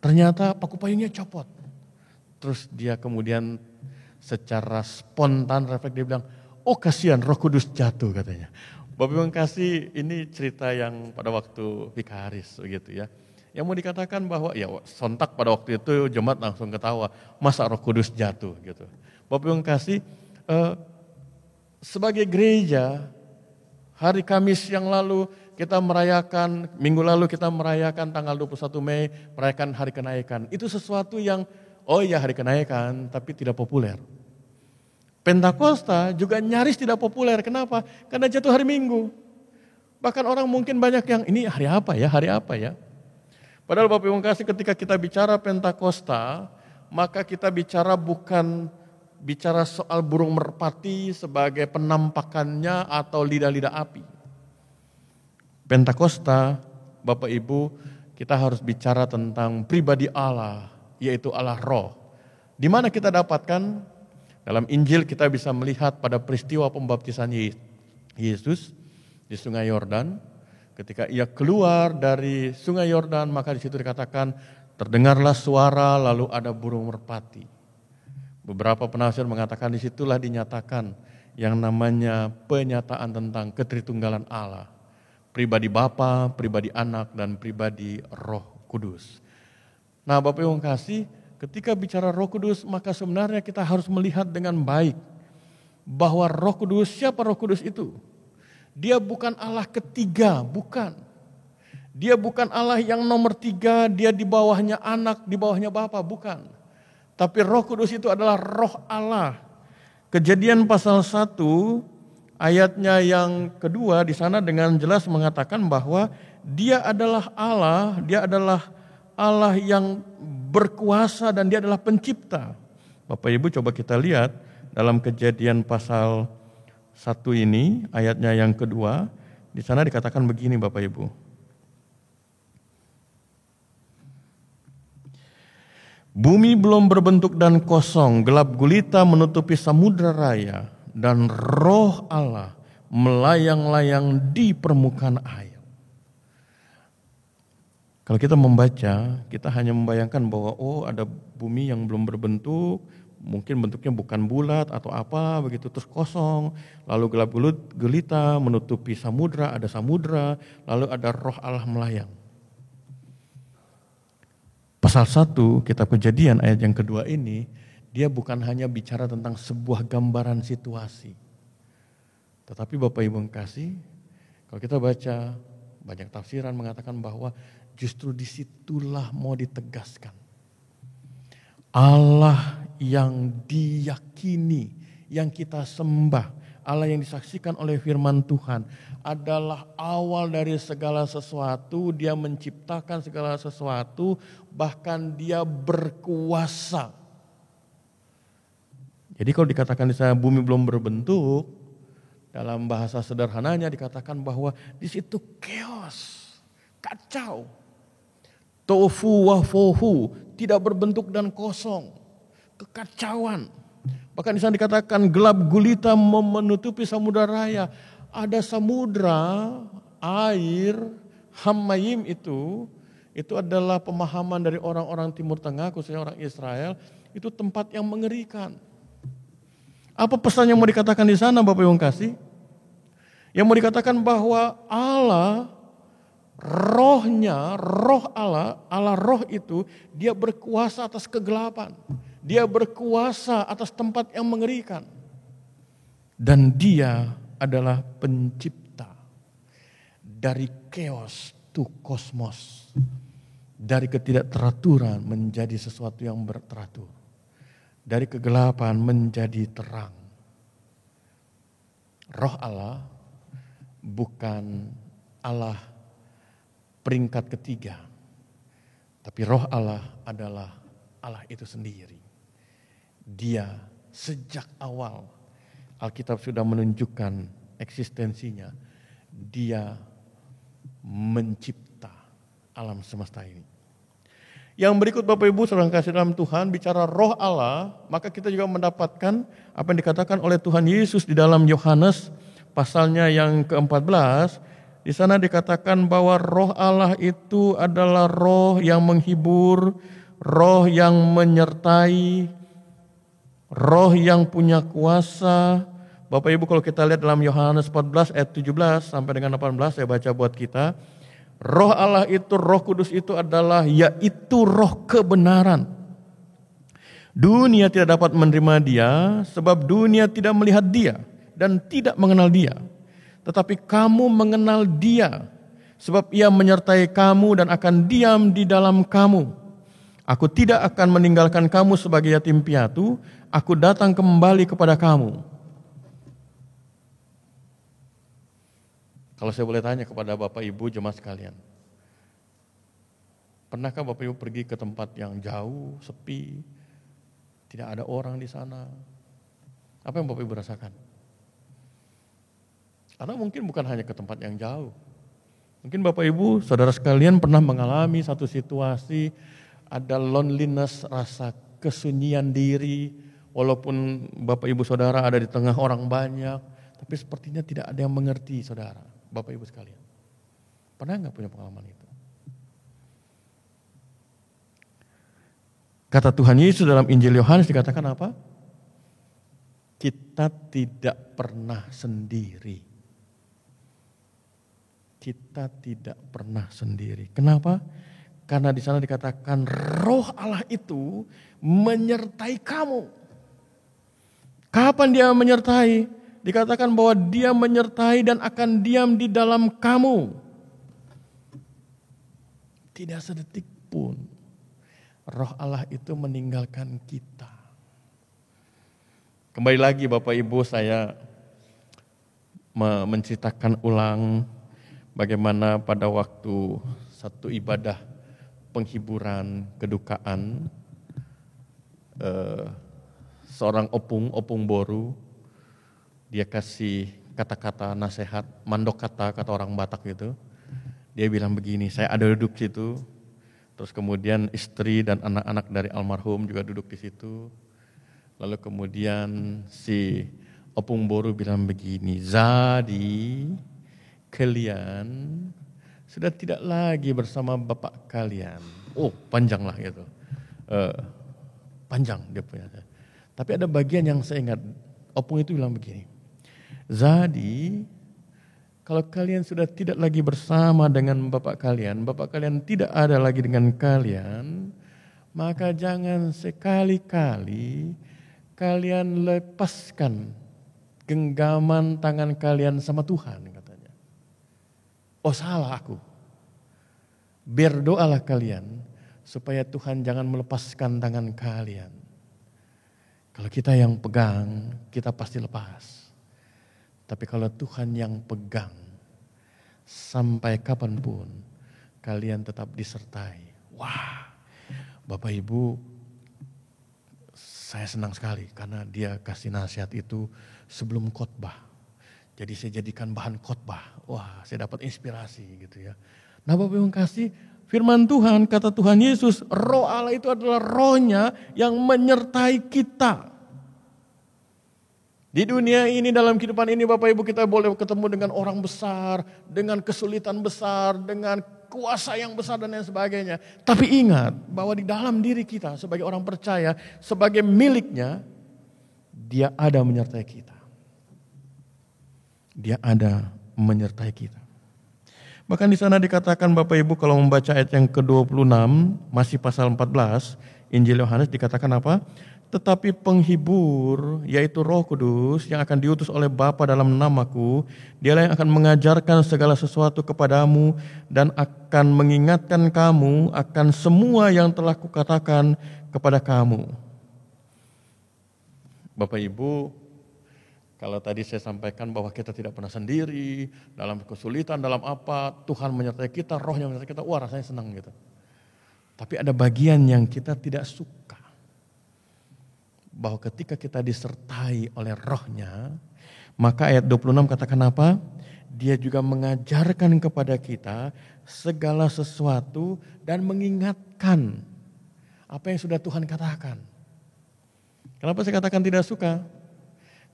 ternyata paku payungnya copot. Terus dia kemudian secara spontan refleks dia bilang, oh kasihan Roh Kudus jatuh katanya. Bapak Ibu kasih ini cerita yang pada waktu vikaris begitu ya. Yang mau dikatakan bahwa ya sontak pada waktu itu jemaat langsung ketawa, masa Roh Kudus jatuh gitu. Bapak Ibu kasih sebagai gereja hari Kamis yang lalu kita merayakan, minggu lalu kita merayakan tanggal 21 Mei, merayakan hari kenaikan. Itu sesuatu yang, oh ya hari kenaikan, tapi tidak populer. Pentakosta juga nyaris tidak populer, kenapa? Karena jatuh hari Minggu. Bahkan orang mungkin banyak yang ini hari apa ya, hari apa ya. Padahal Bapak Ibu kasih, ketika kita bicara Pentakosta, maka kita bukan bicara soal burung merpati sebagai penampakannya atau lidah-lidah api. Pentakosta, Bapak Ibu, kita harus bicara tentang pribadi Allah, yaitu Allah Roh. Di mana kita dapatkan? Dalam Injil kita bisa melihat pada peristiwa pembaptisan Yesus di Sungai Yordan. Ketika ia keluar dari Sungai Yordan, maka di situ dikatakan terdengarlah suara, lalu ada burung merpati. Beberapa penafsir mengatakan disitulah dinyatakan yang namanya penyataan tentang ketritunggalan Allah. Pribadi Bapa, pribadi Anak, dan pribadi Roh Kudus. Nah Bapak Ibu kasih, ketika bicara Roh Kudus, maka sebenarnya kita harus melihat dengan baik bahwa Roh Kudus, siapa Roh Kudus itu? Dia bukan Allah ketiga, bukan. Dia bukan Allah yang nomor 3, dia di bawahnya Anak, di bawahnya Bapa, bukan. Tapi Roh Kudus itu adalah Roh Allah. Kejadian pasal 1 ayatnya yang kedua di sana dengan jelas mengatakan bahwa dia adalah Allah, dia adalah Allah yang berkuasa dan dia adalah pencipta. Bapak Ibu coba kita lihat dalam Kejadian pasal 1 ini ayatnya yang kedua, di sana dikatakan begini Bapak Ibu. Bumi belum berbentuk dan kosong, gelap gulita menutupi samudra raya, dan Roh Allah melayang-layang di permukaan air. Kalau kita membaca, kita hanya membayangkan bahwa ada bumi yang belum berbentuk, mungkin bentuknya bukan bulat atau apa begitu, terus kosong, lalu gelap gulita menutupi samudra, ada samudra, lalu ada Roh Allah melayang. Pasal 1 kitab Kejadian ayat yang kedua ini, dia bukan hanya bicara tentang sebuah gambaran situasi. Tetapi Bapak Ibu yang kasih, kalau kita baca banyak tafsiran mengatakan bahwa justru disitulah mau ditegaskan. Allah yang diyakini, yang kita sembah, Allah yang disaksikan oleh firman Tuhan adalah awal dari segala sesuatu, dia menciptakan segala sesuatu, bahkan dia berkuasa. Jadi kalau dikatakan di sana bumi belum berbentuk, dalam bahasa sederhananya dikatakan bahwa di situ chaos, kacau. Tofu wafohu, tidak berbentuk dan kosong, kekacauan. Bahkan di sana dikatakan gelap gulita menutupi samudra raya. Ada samudra, air, Hammayim itu adalah pemahaman dari orang-orang Timur Tengah, khususnya orang Israel, itu tempat yang mengerikan. Apa pesan yang mau dikatakan di sana Bapak Ibu kasih? Yang mau dikatakan bahwa Allah, rohnya, roh Allah, Allah roh itu, dia berkuasa atas kegelapan. Dia berkuasa atas tempat yang mengerikan. Dan dia adalah pencipta. Dari chaos to kosmos. Dari ketidakteraturan menjadi sesuatu yang berteratur. Dari kegelapan menjadi terang. Roh Allah bukan Allah peringkat ketiga. Tapi roh Allah adalah Allah itu sendiri. Dia sejak awal Alkitab sudah menunjukkan eksistensinya. Dia mencipta alam semesta ini. Yang berikut Bapak Ibu saudara kasih dalam Tuhan, bicara roh Allah, maka kita juga mendapatkan apa yang dikatakan oleh Tuhan Yesus di dalam Yohanes pasalnya yang ke-14. Di sana dikatakan bahwa roh Allah itu adalah roh yang menghibur, roh yang menyertai, roh yang punya kuasa. Bapak Ibu kalau kita lihat dalam Yohanes 14 ayat 17 sampai dengan 18, saya baca buat kita. Roh Allah itu, Roh Kudus itu adalah yaitu roh kebenaran. Dunia tidak dapat menerima dia sebab dunia tidak melihat dia dan tidak mengenal dia. Tetapi kamu mengenal dia sebab ia menyertai kamu dan akan diam di dalam kamu. Aku tidak akan meninggalkan kamu sebagai yatim piatu, aku datang kembali kepada kamu. Kalau saya boleh tanya kepada Bapak Ibu jemaat sekalian, pernahkah Bapak Ibu pergi ke tempat yang jauh, sepi, tidak ada orang di sana? Apa yang Bapak Ibu rasakan? Karena mungkin bukan hanya ke tempat yang jauh. Mungkin Bapak Ibu, saudara sekalian pernah mengalami satu situasi, ada loneliness, rasa kesunyian diri, walaupun Bapak Ibu saudara ada di tengah orang banyak, tapi sepertinya tidak ada yang mengerti saudara, Bapak Ibu sekalian. Pernah nggak punya pengalaman itu? Kata Tuhan Yesus dalam Injil Yohanes dikatakan apa? Kita tidak pernah sendiri. Kita tidak pernah sendiri. Kenapa? Karena di sana dikatakan Roh Allah itu menyertai kamu. Kapan dia menyertai? Dikatakan bahwa dia menyertai dan akan diam di dalam kamu. Tidak sedetik pun Roh Allah itu meninggalkan kita. Kembali lagi Bapak Ibu, saya menceritakan ulang bagaimana pada waktu satu ibadah penghiburan kedukaan, seorang opung boru, dia kasih kata-kata nasihat, mandok kata orang Batak gitu. Dia bilang begini, saya ada duduk situ, terus kemudian istri dan anak-anak dari almarhum juga duduk di situ. Lalu kemudian si opung boru bilang begini, jadi kalian sudah tidak lagi bersama bapak kalian. Oh panjang lah gitu, panjang dia punya. Tapi ada bagian yang saya ingat, opung itu bilang begini, jadi kalau kalian sudah tidak lagi bersama dengan bapak kalian tidak ada lagi dengan kalian, maka jangan sekali-kali kalian lepaskan genggaman tangan kalian sama Tuhan katanya. Oh salah aku. Berdoalah kalian supaya Tuhan jangan melepaskan tangan kalian. Kalau kita yang pegang, kita pasti lepas. Tapi kalau Tuhan yang pegang, sampai kapanpun kalian tetap disertai. Wah, Bapak Ibu, saya senang sekali karena dia kasih nasihat itu sebelum khotbah. Jadi saya jadikan bahan khotbah. Wah, saya dapat inspirasi gitu ya. Nah Bapak Ibu kasih firman Tuhan, kata Tuhan Yesus, Roh Allah itu adalah rohnya yang menyertai kita. Di dunia ini, dalam kehidupan ini Bapak Ibu kita boleh ketemu dengan orang besar, dengan kesulitan besar, dengan kuasa yang besar dan lain sebagainya. Tapi ingat bahwa di dalam diri kita sebagai orang percaya, sebagai miliknya, dia ada menyertai kita. Dia ada menyertai kita. Bahkan di sana dikatakan Bapak Ibu kalau membaca ayat yang ke-26, masih pasal 14, Injil Yohanes dikatakan apa? Tetapi penghibur, yaitu Roh Kudus yang akan diutus oleh Bapa dalam namaku, dialah yang akan mengajarkan segala sesuatu kepadamu dan akan mengingatkan kamu akan semua yang telah kukatakan kepada kamu. Bapak Ibu, kalau tadi saya sampaikan bahwa kita tidak pernah sendiri, dalam kesulitan, dalam apa, Tuhan menyertai kita, Rohnya menyertai kita, wah rasanya senang gitu. Tapi ada bagian yang kita tidak suka. Bahwa ketika kita disertai oleh Rohnya, maka ayat 26 katakan apa? Dia juga mengajarkan kepada kita segala sesuatu dan mengingatkan apa yang sudah Tuhan katakan. Kenapa saya katakan tidak suka?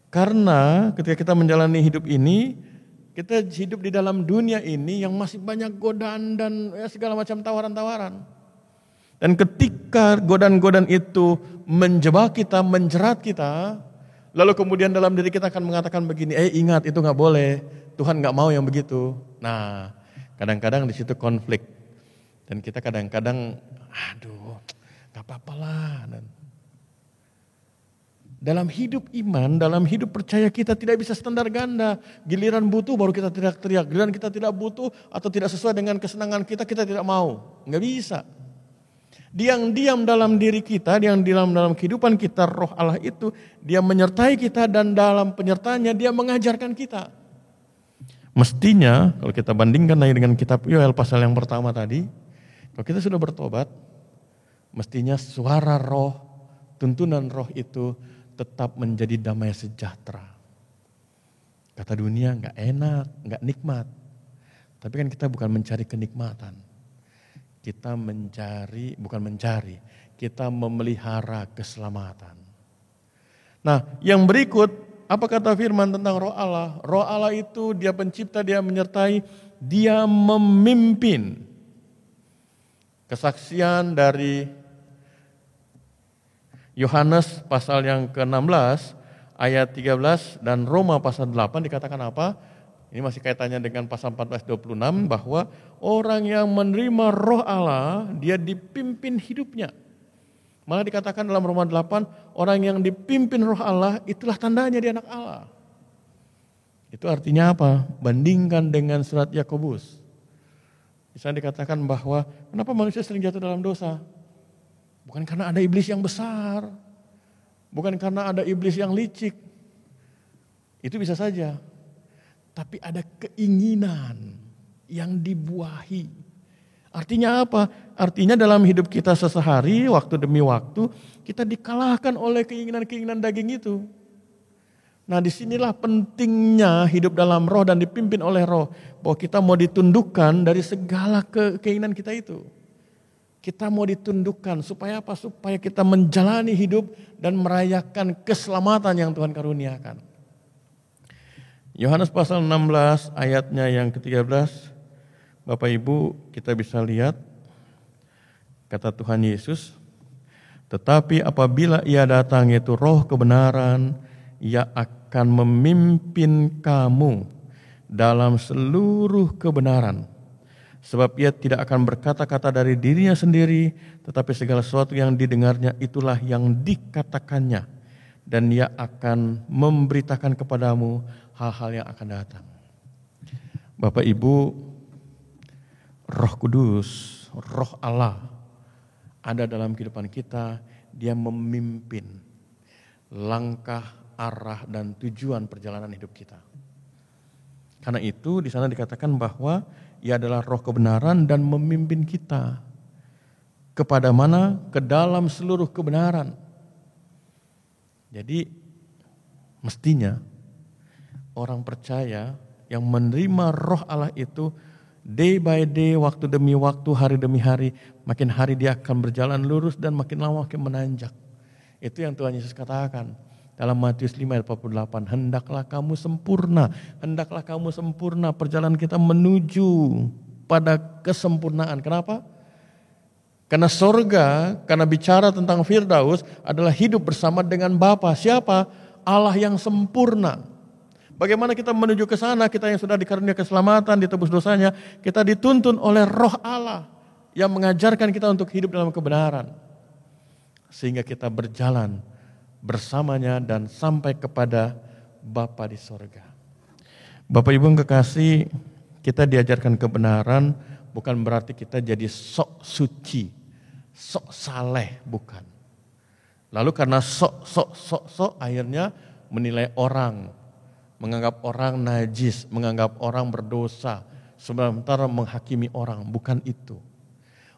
Karena ketika kita menjalani hidup ini, kita hidup di dalam dunia ini yang masih banyak godaan dan segala macam tawaran-tawaran. Dan ketika godaan-godaan itu menjebak kita, menjerat kita, lalu kemudian dalam diri kita akan mengatakan begini, ingat itu gak boleh, Tuhan gak mau yang begitu. Nah, kadang-kadang di situ konflik. Dan kita kadang-kadang, gak apa-apa lah. Dalam hidup iman, dalam hidup percaya kita tidak bisa standar ganda. Giliran butuh baru kita teriak-teriak, giliran kita tidak butuh atau tidak sesuai dengan kesenangan kita tidak mau. Gak bisa. Yang diam dalam diri kita, yang diam dalam kehidupan kita, Roh Allah itu, dia menyertai kita dan dalam penyertaannya dia mengajarkan kita. Mestinya kalau kita bandingkan lagi dengan kitab Yoel pasal yang pertama tadi, kalau kita sudah bertobat, mestinya suara roh, tuntunan roh itu tetap menjadi damai sejahtera. Kata dunia nggak enak, nggak nikmat. Tapi kan kita bukan mencari kenikmatan. Kita kita memelihara keselamatan. Nah, yang berikut, apa kata firman tentang roh Allah? Roh Allah itu dia pencipta, dia menyertai, dia memimpin. Kesaksian dari Yohanes pasal yang ke-16 ayat 13 dan Roma pasal 8 dikatakan apa? Ini masih kaitannya dengan pasal 14:26 bahwa orang yang menerima roh Allah, dia dipimpin hidupnya. Malah dikatakan dalam Roma 8, orang yang dipimpin roh Allah itulah tandanya dia anak Allah. Itu artinya apa? Bandingkan dengan surat Yakobus. Misalnya dikatakan bahwa kenapa manusia sering jatuh dalam dosa? Bukan karena ada iblis yang besar. Bukan karena ada iblis yang licik. Itu bisa saja. Tapi ada keinginan yang dibuahi. Artinya apa? Artinya dalam hidup kita sehari, waktu demi waktu, kita dikalahkan oleh keinginan-keinginan daging itu. Nah, disinilah pentingnya hidup dalam roh dan dipimpin oleh roh. Bahwa kita mau ditundukkan dari segala keinginan kita itu. Kita mau ditundukkan supaya apa? Supaya kita menjalani hidup dan merayakan keselamatan yang Tuhan karuniakan. Yohanes pasal 16 ayatnya yang ke-13. Bapak Ibu, kita bisa lihat kata Tuhan Yesus, tetapi apabila ia datang yaitu roh kebenaran, ia akan memimpin kamu dalam seluruh kebenaran. Sebab ia tidak akan berkata-kata dari dirinya sendiri, tetapi segala sesuatu yang didengarnya itulah yang dikatakannya. Dan ia akan memberitakan kepadamu hal-hal yang akan datang. Bapak Ibu, Roh Kudus, Roh Allah ada dalam kehidupan kita, dia memimpin langkah, arah dan tujuan perjalanan hidup kita. Karena itu di sana dikatakan bahwa ia adalah roh kebenaran dan memimpin kita kepada mana? Ke dalam seluruh kebenaran. Jadi mestinya orang percaya yang menerima roh Allah itu day by day, waktu demi waktu, hari demi hari, makin hari dia akan berjalan lurus dan makin lama makin menanjak. Itu yang Tuhan Yesus katakan dalam Matius 5 ayat 48, hendaklah kamu sempurna, perjalanan kita menuju pada kesempurnaan. Kenapa? Karena sorga, karena bicara tentang Firdaus adalah hidup bersama dengan Bapa. Siapa? Allah yang sempurna. Bagaimana kita menuju ke sana, kita yang sudah dikaruniai keselamatan, ditebus dosanya, kita dituntun oleh roh Allah yang mengajarkan kita untuk hidup dalam kebenaran. Sehingga kita berjalan bersamanya dan sampai kepada Bapa di sorga. Bapak Ibu yang kekasih, kita diajarkan kebenaran bukan berarti kita jadi sok suci, sok saleh, bukan. Lalu karena sok akhirnya menilai orang, menganggap orang najis, menganggap orang berdosa, sementara menghakimi orang, bukan itu.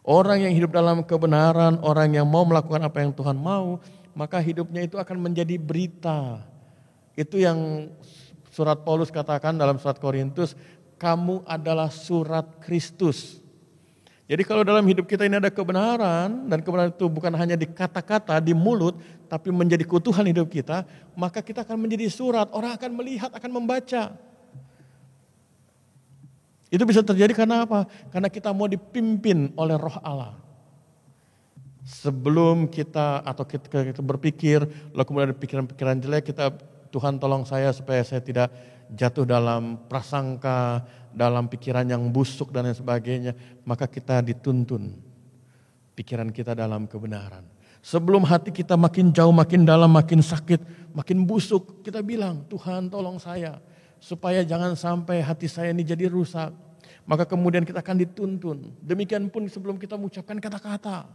Orang yang hidup dalam kebenaran, orang yang mau melakukan apa yang Tuhan mau, maka hidupnya itu akan menjadi berita. Itu yang surat Paulus katakan dalam surat Korintus, kamu adalah surat Kristus. Jadi kalau dalam hidup kita ini ada kebenaran, dan kebenaran itu bukan hanya di kata-kata, di mulut, tapi menjadi keutuhan hidup kita, maka kita akan menjadi surat, orang akan melihat, akan membaca. Itu bisa terjadi karena apa? Karena kita mau dipimpin oleh roh Allah. Sebelum kita berpikir, lalu kemudian ada pikiran-pikiran jelek, Tuhan tolong saya supaya saya tidak jatuh dalam prasangka, dalam pikiran yang busuk dan lain sebagainya, maka kita dituntun pikiran kita dalam kebenaran. Sebelum hati kita makin jauh, makin dalam, makin sakit, makin busuk, kita bilang, Tuhan tolong saya supaya jangan sampai hati saya ini jadi rusak. Maka kemudian kita akan dituntun. Demikian pun sebelum kita mengucapkan kata-kata.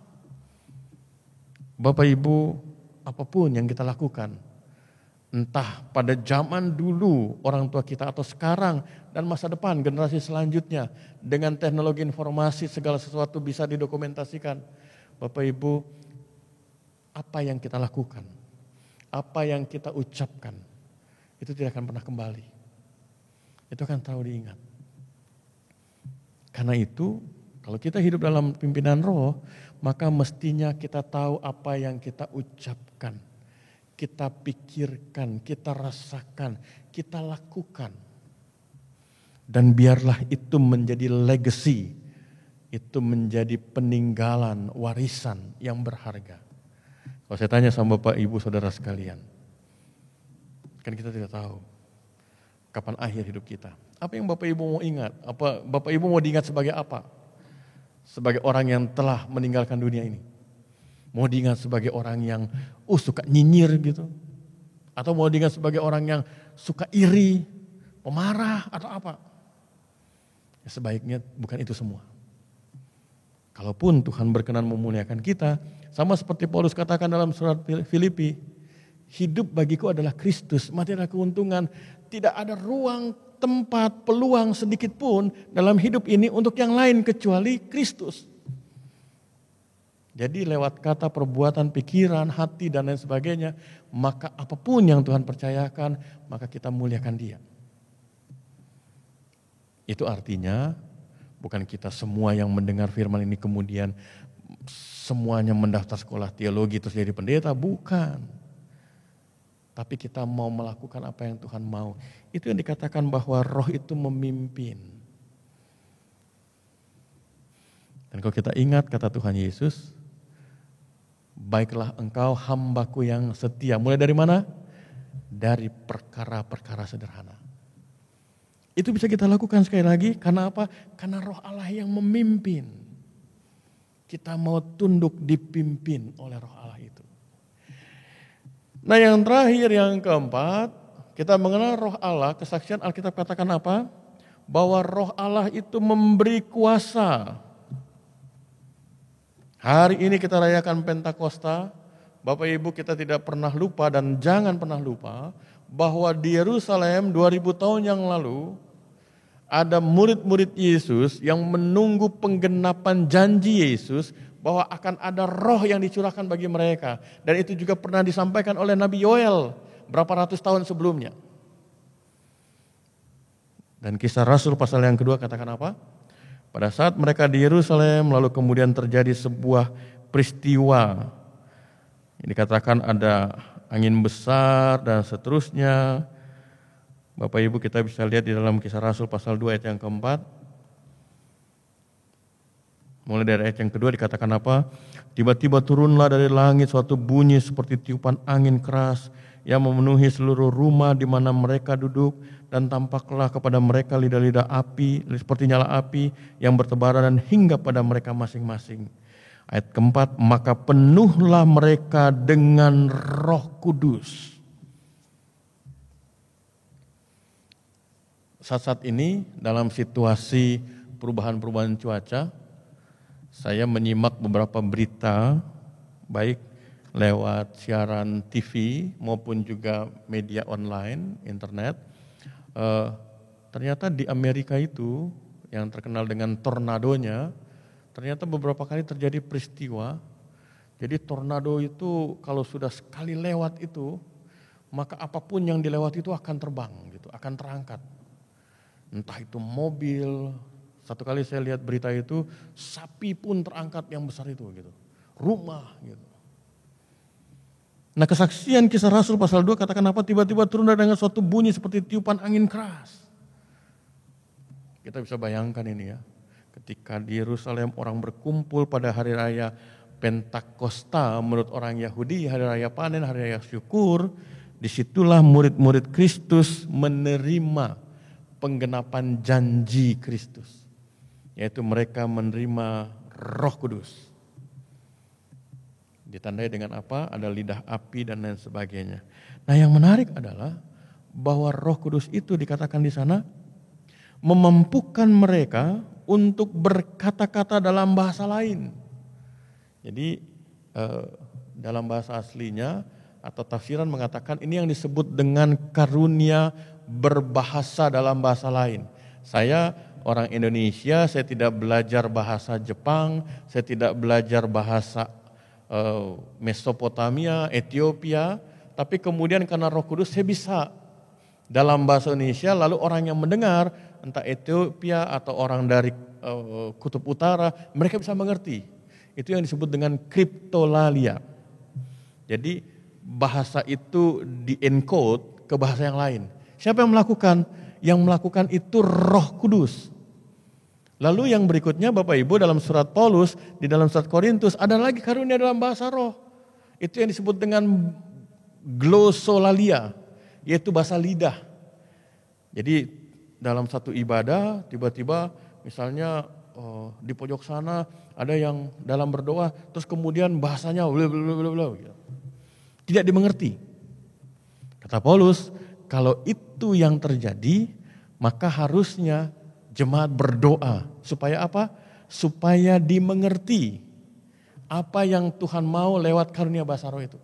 Bapak Ibu, apapun yang kita lakukan, Entah pada zaman dulu orang tua kita atau sekarang dan masa depan generasi selanjutnya dengan teknologi informasi segala sesuatu bisa didokumentasikan. Bapak Ibu, apa yang kita lakukan, apa yang kita ucapkan itu tidak akan pernah kembali. Itu akan selalu diingat. Karena itu kalau kita hidup dalam pimpinan roh, maka mestinya kita tahu apa yang kita ucapkan. Kita pikirkan, kita rasakan, kita lakukan. Dan biarlah itu menjadi legacy, itu menjadi peninggalan, warisan yang berharga. Kalau saya tanya sama Bapak Ibu Saudara sekalian, kan kita tidak tahu kapan akhir hidup kita. Apa yang Bapak Ibu mau ingat? Apa Bapak Ibu mau diingat sebagai apa? Sebagai orang yang telah meninggalkan dunia ini. Mau diingat sebagai orang yang suka nyinyir gitu. Atau mau diingat sebagai orang yang suka iri, pemarah atau apa. Ya, sebaiknya bukan itu semua. Kalaupun Tuhan berkenan memuliakan kita, sama seperti Paulus katakan dalam surat Filipi, hidup bagiku adalah Kristus, mati adalah keuntungan. Tidak ada ruang, tempat, peluang sedikit pun dalam hidup ini untuk yang lain kecuali Kristus. Jadi lewat kata, perbuatan, pikiran, hati dan lain sebagainya, maka apapun yang Tuhan percayakan, maka kita muliakan Dia. Itu artinya bukan kita semua yang mendengar firman ini kemudian semuanya mendaftar sekolah teologi terus jadi pendeta, bukan. Tapi kita mau melakukan apa yang Tuhan mau. Itu yang dikatakan bahwa roh itu memimpin. Dan kalau kita ingat kata Tuhan Yesus, baiklah engkau hambaku yang setia. Mulai dari mana? Dari perkara-perkara sederhana. Itu bisa kita lakukan sekali lagi. Karena apa? Karena roh Allah yang memimpin. Kita mau tunduk dipimpin oleh roh Allah itu. Nah yang terakhir, yang keempat, kita mengenal roh Allah. Kesaksian Alkitab katakan apa? Bahwa roh Allah itu memberi kuasa. Hari ini kita rayakan Pentakosta, Bapak Ibu kita tidak pernah lupa dan jangan pernah lupa bahwa di Yerusalem 2000 tahun yang lalu ada murid-murid Yesus yang menunggu penggenapan janji Yesus bahwa akan ada roh yang dicurahkan bagi mereka. Dan itu juga pernah disampaikan oleh Nabi Yoel berapa ratus tahun sebelumnya. Dan Kisah Rasul pasal yang kedua katakan apa? Pada saat mereka di Yerusalem, lalu kemudian terjadi sebuah peristiwa. Ini dikatakan ada angin besar dan seterusnya. Bapak Ibu kita bisa lihat di dalam Kisah Rasul pasal 2 ayat yang keempat. Mulai dari ayat yang kedua dikatakan apa? Tiba-tiba turunlah dari langit suatu bunyi seperti tiupan angin keras yang memenuhi seluruh rumah di mana mereka duduk. Dan tampaklah kepada mereka lidah-lidah api, seperti nyala api yang bertebaran hingga pada mereka masing-masing. Ayat keempat, maka penuhlah mereka dengan Roh Kudus. Saat-saat ini dalam situasi perubahan-perubahan cuaca, saya menyimak beberapa berita, baik lewat siaran TV maupun juga media online, internet. Ternyata di Amerika itu yang terkenal dengan tornadonya, ternyata beberapa kali terjadi peristiwa. Jadi tornado itu kalau sudah sekali lewat itu, maka apapun yang dilewati itu akan terbang, gitu, akan terangkat. Entah itu mobil, satu kali saya lihat berita itu, sapi pun terangkat yang besar itu, gitu, rumah, gitu. Nah kesaksian Kisah Rasul pasal 2 katakan apa? Tiba-tiba turun dengan suatu bunyi seperti tiupan angin keras. Kita bisa bayangkan ini ya. Ketika di Yerusalem orang berkumpul pada hari raya Pentakosta menurut orang Yahudi, hari raya panen, hari raya syukur. Disitulah murid-murid Kristus menerima penggenapan janji Kristus. Yaitu mereka menerima Roh Kudus. Ditandai dengan apa? Ada lidah api dan lain sebagainya. Nah yang menarik adalah bahwa Roh Kudus itu dikatakan di sana memampukan mereka untuk berkata-kata dalam bahasa lain. Jadi dalam bahasa aslinya atau tafsiran mengatakan ini yang disebut dengan karunia berbahasa dalam bahasa lain. Saya orang Indonesia, saya tidak belajar bahasa Jepang, saya tidak belajar bahasa Mesopotamia, Ethiopia, tapi kemudian karena Roh Kudus saya bisa dalam bahasa Indonesia, lalu orang yang mendengar entah Ethiopia atau orang dari kutub utara, mereka bisa mengerti. Itu yang disebut dengan kriptolalia. Jadi bahasa itu di-encode ke bahasa yang lain. Siapa yang melakukan? Yang melakukan itu Roh Kudus. Lalu yang berikutnya Bapak Ibu dalam surat Paulus, di dalam surat Korintus ada lagi karunia dalam bahasa roh. Itu yang disebut dengan glossolalia, yaitu bahasa lidah. Jadi dalam satu ibadah tiba-tiba misalnya di pojok sana ada yang dalam berdoa terus kemudian bahasanya gitu. Tidak dimengerti. Kata Paulus, kalau itu yang terjadi maka harusnya jemaat berdoa, supaya apa? Supaya dimengerti apa yang Tuhan mau lewat karunia bahasa roh itu.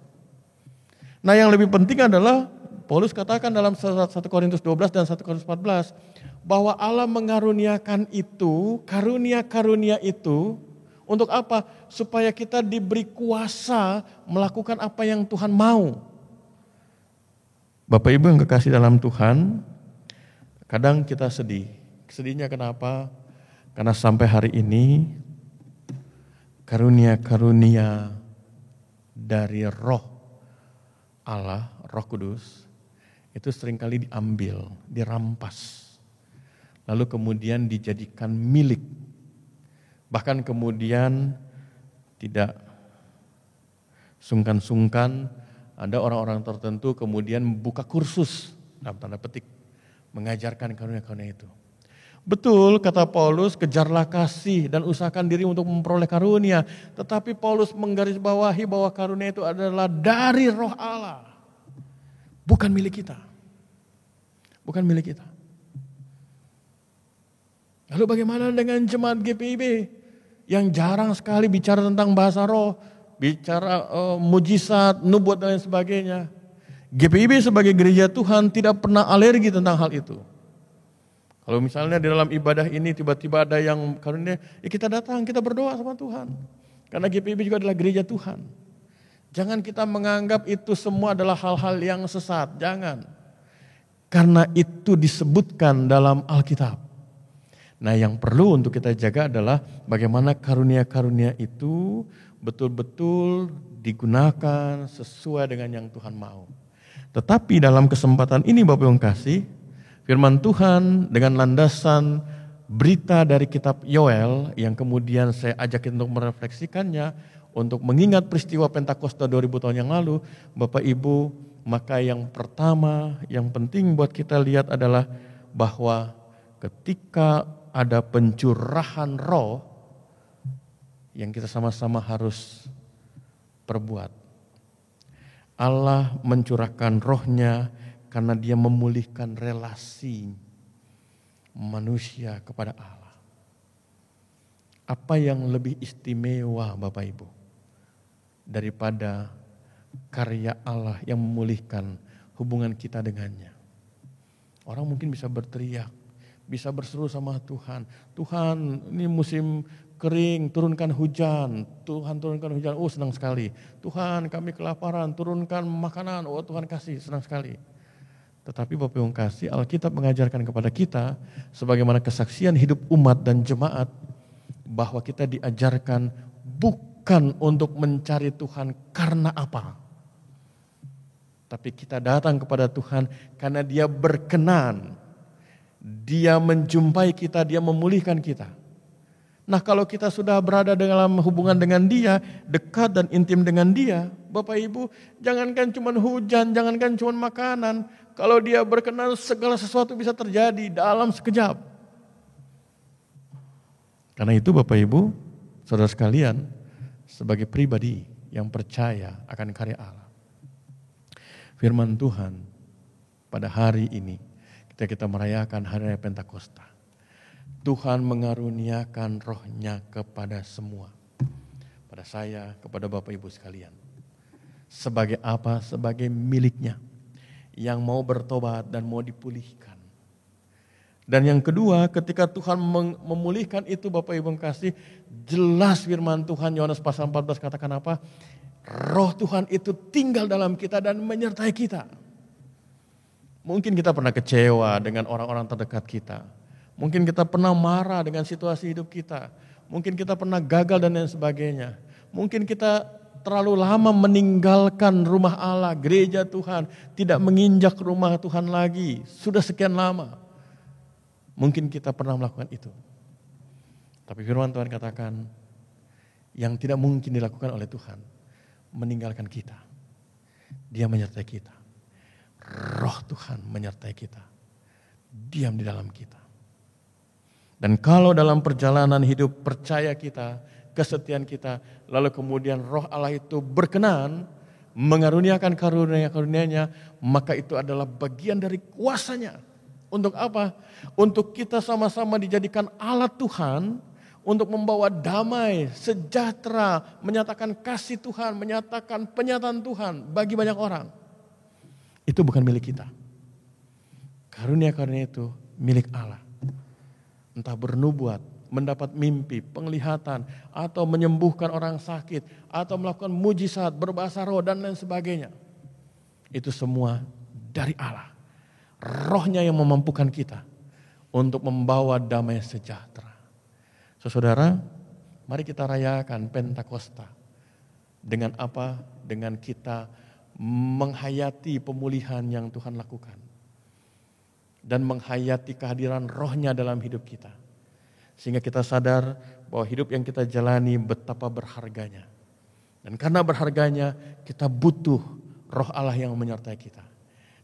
Nah yang lebih penting adalah, Paulus katakan dalam 1 Korintus 12 dan 1 Korintus 14, bahwa Allah mengaruniakan itu, karunia-karunia itu, untuk apa? Supaya kita diberi kuasa melakukan apa yang Tuhan mau. Bapak Ibu yang kekasih dalam Tuhan, kadang kita sedih. Sedihnya kenapa? Karena sampai hari ini karunia-karunia dari Roh Allah, Roh Kudus, itu seringkali diambil, dirampas. Lalu kemudian dijadikan milik. Bahkan kemudian tidak sungkan-sungkan ada orang-orang tertentu kemudian buka kursus, dalam tanda petik, mengajarkan karunia-karunia itu. Betul kata Paulus, kejarlah kasih dan usahakan diri untuk memperoleh karunia. Tetapi Paulus menggarisbawahi bahwa karunia itu adalah dari Roh Allah. Bukan milik kita. Bukan milik kita. Lalu bagaimana dengan jemaat GPIB yang jarang sekali bicara tentang bahasa roh, bicara mujizat, nubuat dan lain sebagainya. GPIB sebagai gereja Tuhan tidak pernah alergi tentang hal itu. Kalau misalnya di dalam ibadah ini tiba-tiba ada yang karunia, ya kita datang, kita berdoa sama Tuhan. Karena GPIB juga adalah gereja Tuhan. Jangan kita menganggap itu semua adalah hal-hal yang sesat, jangan. Karena itu disebutkan dalam Alkitab. Nah yang perlu untuk kita jaga adalah bagaimana karunia-karunia itu betul-betul digunakan sesuai dengan yang Tuhan mau. Tetapi dalam kesempatan ini Bapak yang kasih, firman Tuhan dengan landasan berita dari kitab Yoel yang kemudian saya ajak untuk merefleksikannya untuk mengingat peristiwa Pentakosta 2000 tahun yang lalu, Bapak Ibu, maka yang pertama yang penting buat kita lihat adalah bahwa ketika ada pencurahan roh yang kita sama-sama harus perbuat. Allah mencurahkan rohnya karena dia memulihkan relasi manusia kepada Allah. Apa yang lebih istimewa Bapak Ibu daripada karya Allah yang memulihkan hubungan kita dengannya? Orang mungkin bisa berteriak, bisa berseru sama Tuhan. Tuhan ini musim kering, turunkan hujan. Tuhan turunkan hujan, oh senang sekali. Tuhan kami kelaparan, turunkan makanan, oh Tuhan kasih, senang sekali. Tetapi Bapak yang kasih, Alkitab mengajarkan kepada kita sebagaimana kesaksian hidup umat dan jemaat bahwa kita diajarkan bukan untuk mencari Tuhan karena apa. Tapi kita datang kepada Tuhan karena Dia berkenan. Dia menjumpai kita, Dia memulihkan kita. Nah kalau kita sudah berada dalam hubungan dengan Dia, dekat dan intim dengan Dia, Bapak Ibu, jangankan cuma hujan, jangankan cuma makanan, kalau Dia berkenan segala sesuatu bisa terjadi dalam sekejap. Karena itu Bapak Ibu, saudara sekalian, sebagai pribadi yang percaya akan karya Allah, firman Tuhan pada hari ini, kita merayakan hari raya Pentakosta, Tuhan mengaruniakan rohnya kepada semua. Pada saya, kepada Bapak Ibu sekalian. Sebagai apa? Sebagai miliknya. Yang mau bertobat dan mau dipulihkan. Dan yang kedua, ketika Tuhan memulihkan itu Bapak Ibu yang kasih, jelas firman Tuhan Yohanes pasal 14 katakan apa? Roh Tuhan itu tinggal dalam kita dan menyertai kita. Mungkin kita pernah kecewa dengan orang-orang terdekat kita. Mungkin kita pernah marah dengan situasi hidup kita. Mungkin kita pernah gagal dan lain sebagainya. Mungkin kita terlalu lama meninggalkan rumah Allah, gereja Tuhan. Tidak menginjak rumah Tuhan lagi. Sudah sekian lama. Mungkin kita pernah melakukan itu. Tapi firman Tuhan katakan, yang tidak mungkin dilakukan oleh Tuhan, meninggalkan kita. Dia menyertai kita. Roh Tuhan menyertai kita. Diam di dalam kita. Dan kalau dalam perjalanan hidup percaya kita, kesetiaan kita, lalu kemudian roh Allah itu berkenan, mengaruniakan karunia-karunia-Nya, maka itu adalah bagian dari kuasanya. Untuk apa? Untuk kita sama-sama dijadikan alat Tuhan untuk membawa damai, sejahtera, menyatakan kasih Tuhan, menyatakan penyataan Tuhan bagi banyak orang. Itu bukan milik kita. Karunia-karunia itu milik Allah. Entah bernubuat, mendapat mimpi, penglihatan, atau menyembuhkan orang sakit, atau melakukan mujizat, berbahasa roh, dan lain sebagainya. Itu semua dari Allah. Rohnya yang memampukan kita untuk membawa damai sejahtera. Saudara, mari kita rayakan Pentakosta. Dengan apa? Dengan kita menghayati pemulihan yang Tuhan lakukan. Dan menghayati kehadiran rohnya dalam hidup kita. Sehingga kita sadar bahwa hidup yang kita jalani betapa berharganya. Dan karena berharganya kita butuh roh Allah yang menyertai kita.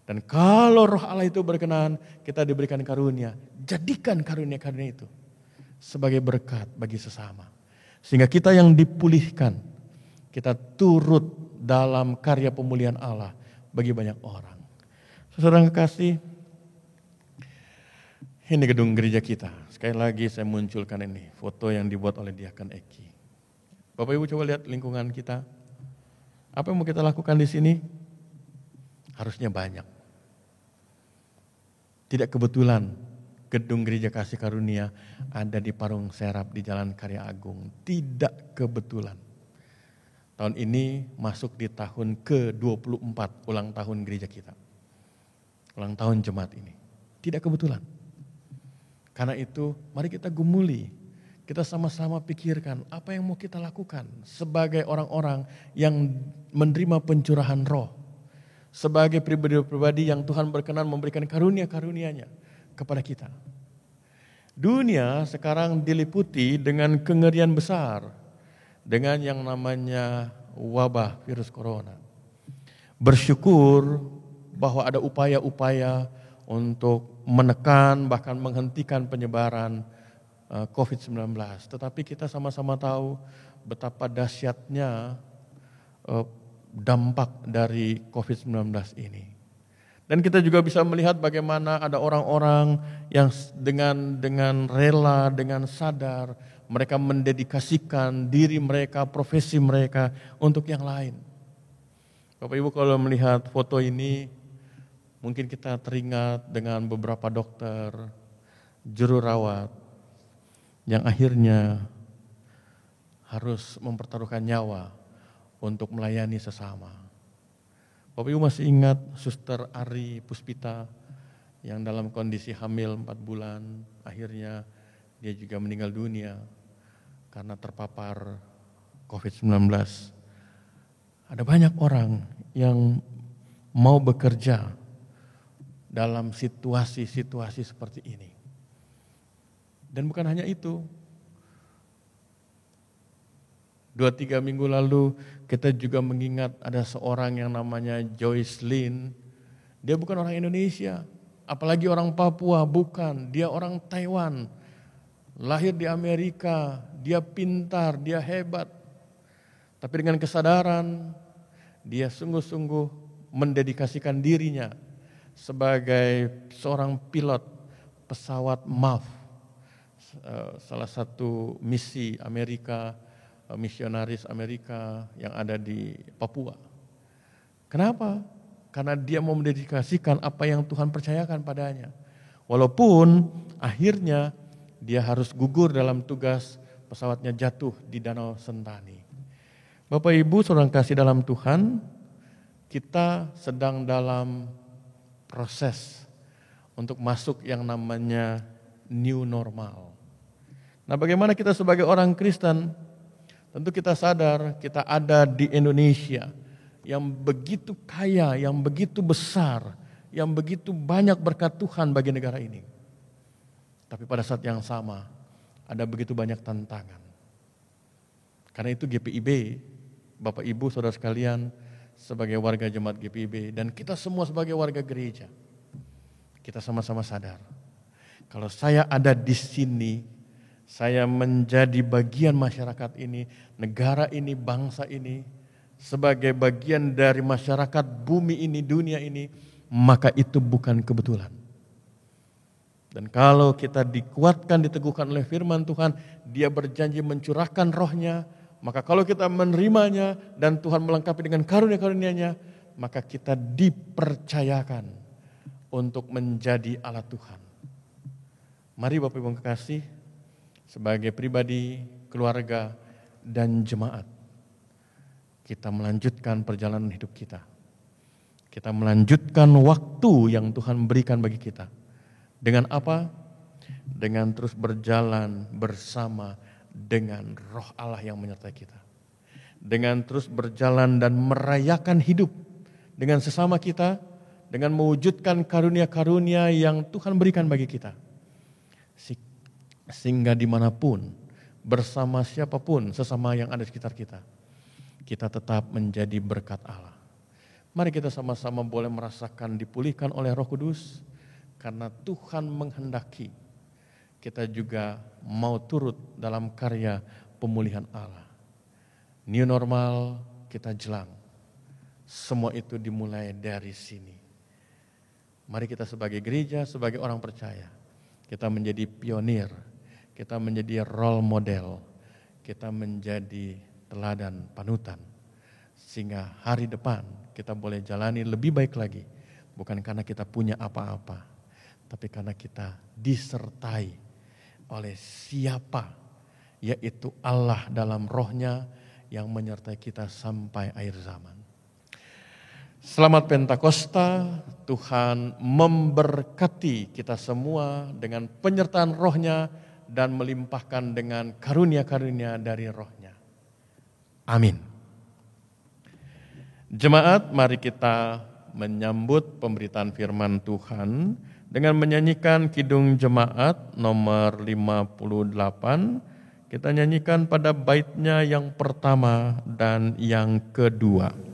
Dan kalau roh Allah itu berkenan, kita diberikan karunia. Jadikan karunia-karunia itu sebagai berkat bagi sesama. Sehingga kita yang dipulihkan, kita turut dalam karya pemulihan Allah bagi banyak orang. Saudara yang kekasih, ini gedung gereja kita. Sekali lagi saya munculkan ini, foto yang dibuat oleh Diakon Eki. Bapak Ibu coba lihat lingkungan kita. Apa yang mau kita lakukan di sini? Harusnya banyak. Tidak kebetulan gedung gereja Kasih Karunia ada di Parung Serap di Jalan Karya Agung. Tidak kebetulan. Tahun ini masuk di tahun ke-24 ulang tahun gereja kita. Ulang tahun jemaat ini. Tidak kebetulan. Karena itu mari kita gumuli. Kita sama-sama pikirkan apa yang mau kita lakukan sebagai orang-orang yang menerima pencurahan roh. Sebagai pribadi-pribadi yang Tuhan berkenan memberikan karunia-karunia-Nya kepada kita. Dunia sekarang diliputi dengan kengerian besar. Dengan yang namanya wabah virus corona. Bersyukur bahwa ada upaya-upaya untuk menekan bahkan menghentikan penyebaran COVID-19. Tetapi kita sama-sama tahu betapa dahsyatnya dampak dari COVID-19 ini. Dan kita juga bisa melihat bagaimana ada orang-orang yang dengan rela, dengan sadar, mereka mendedikasikan diri mereka, profesi mereka untuk yang lain. Bapak Ibu kalau melihat foto ini, mungkin kita teringat dengan beberapa dokter, juru rawat, yang akhirnya harus mempertaruhkan nyawa untuk melayani sesama. Bapak Ibu masih ingat Suster Ari Puspita yang dalam kondisi hamil 4 bulan, akhirnya dia juga meninggal dunia karena terpapar COVID-19. Ada banyak orang yang mau bekerja dalam situasi-situasi seperti ini. Dan bukan hanya itu, 2-3 minggu lalu kita juga mengingat ada seorang yang namanya Joyce Lin. Dia bukan orang Indonesia, apalagi orang Papua, bukan. Dia orang Taiwan, lahir di Amerika, dia pintar, dia hebat. Tapi dengan kesadaran, dia sungguh-sungguh mendedikasikan dirinya sebagai seorang pilot pesawat MAF, salah satu misi Amerika, misionaris Amerika yang ada di Papua. Kenapa? Karena dia mau mendedikasikan apa yang Tuhan percayakan padanya. Walaupun akhirnya dia harus gugur dalam tugas pesawatnya jatuh di Danau Sentani. Bapak Ibu saudara kasih dalam Tuhan, kita sedang dalam proses untuk masuk yang namanya new normal. Nah, bagaimana kita sebagai orang Kristen? Tentu kita sadar kita ada di Indonesia yang begitu kaya, yang begitu besar, yang begitu banyak berkat Tuhan bagi negara ini. Tapi pada saat yang sama ada begitu banyak tantangan. Karena itu GPIB, Bapak Ibu saudara sekalian, sebagai warga jemaat GPIB dan kita semua sebagai warga gereja, kita sama-sama sadar kalau saya ada di sini, saya menjadi bagian masyarakat ini, negara ini, bangsa ini, sebagai bagian dari masyarakat bumi ini, dunia ini, maka itu bukan kebetulan. Dan kalau kita dikuatkan, diteguhkan oleh firman Tuhan, Dia berjanji mencurahkan rohnya, maka kalau kita menerimanya dan Tuhan melengkapi dengan karunia-karunia-Nya, maka kita dipercayakan untuk menjadi alat Tuhan. Mari Bapak Ibu kekasih, sebagai pribadi, keluarga, dan jemaat, kita melanjutkan perjalanan hidup kita. Kita melanjutkan waktu yang Tuhan berikan bagi kita. Dengan apa? Dengan terus berjalan bersama dengan roh Allah yang menyertai kita. Dengan terus berjalan dan merayakan hidup dengan sesama kita, dengan mewujudkan karunia-karunia yang Tuhan berikan bagi kita. Sehingga dimanapun, bersama siapapun, sesama yang ada di sekitar kita, kita tetap menjadi berkat Allah. Mari kita sama-sama boleh merasakan dipulihkan oleh Roh Kudus, karena Tuhan menghendaki kita juga mau turut dalam karya pemulihan Allah. New normal kita jelang, semua itu dimulai dari sini. Mari kita sebagai gereja, sebagai orang percaya, kita menjadi pionir, kita menjadi role model, kita menjadi teladan panutan. Sehingga hari depan kita boleh jalani lebih baik lagi. Bukan karena kita punya apa-apa, tapi karena kita disertai oleh siapa, yaitu Allah dalam rohnya yang menyertai kita sampai akhir zaman. Selamat Pentakosta, Tuhan memberkati kita semua dengan penyertaan rohnya dan melimpahkan dengan karunia-karunia dari rohnya. Amin. Jemaat, mari kita menyambut pemberitaan firman Tuhan dengan menyanyikan Kidung Jemaat nomor 58. Kita nyanyikan pada baitnya yang pertama dan yang kedua.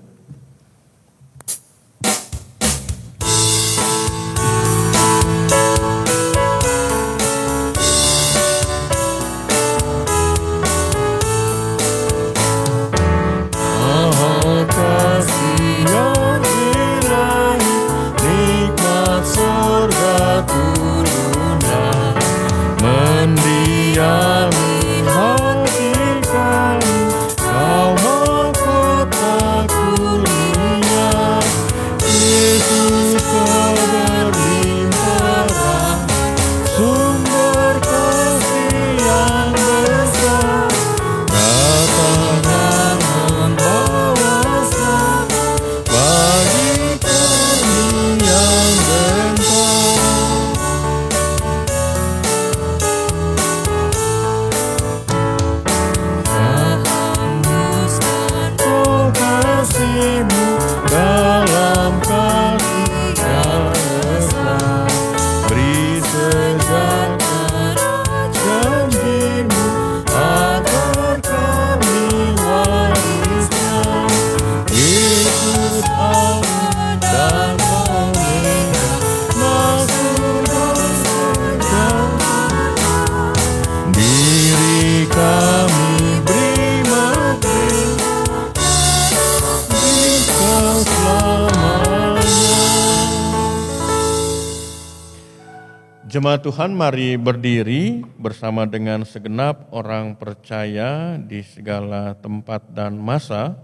Jemaat Tuhan, mari berdiri bersama dengan segenap orang percaya di segala tempat dan masa.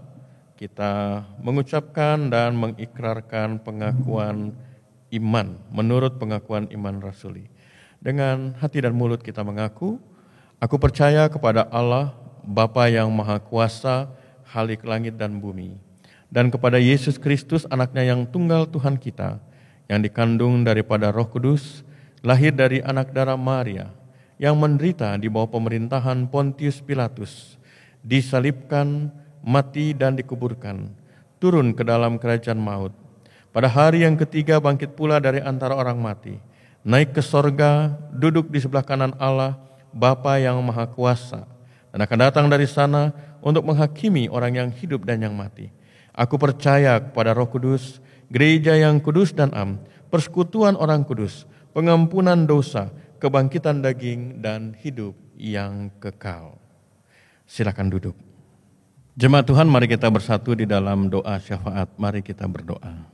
kita mengucapkan dan mengikrarkan pengakuan iman menurut pengakuan iman rasuli. Dengan hati dan mulut kita mengaku, aku percaya kepada Allah, Bapa yang Maha Kuasa, Khalik langit dan bumi, dan kepada Yesus Kristus, anaknya yang tunggal Tuhan kita, yang dikandung daripada Roh Kudus, lahir dari anak darah Maria, yang menderita di bawah pemerintahan Pontius Pilatus, disalibkan, mati dan dikuburkan, turun ke dalam kerajaan maut. Pada hari yang ketiga bangkit pula dari antara orang mati, naik ke sorga, duduk di sebelah kanan Allah, Bapa yang Maha Kuasa, dan akan datang dari sana untuk menghakimi orang yang hidup dan yang mati. Aku percaya kepada Roh Kudus, gereja yang kudus dan am, persekutuan orang kudus, pengampunan dosa, kebangkitan daging, dan hidup yang kekal. Silakan duduk. Jemaat Tuhan, mari kita bersatu di dalam doa syafaat. Mari kita berdoa.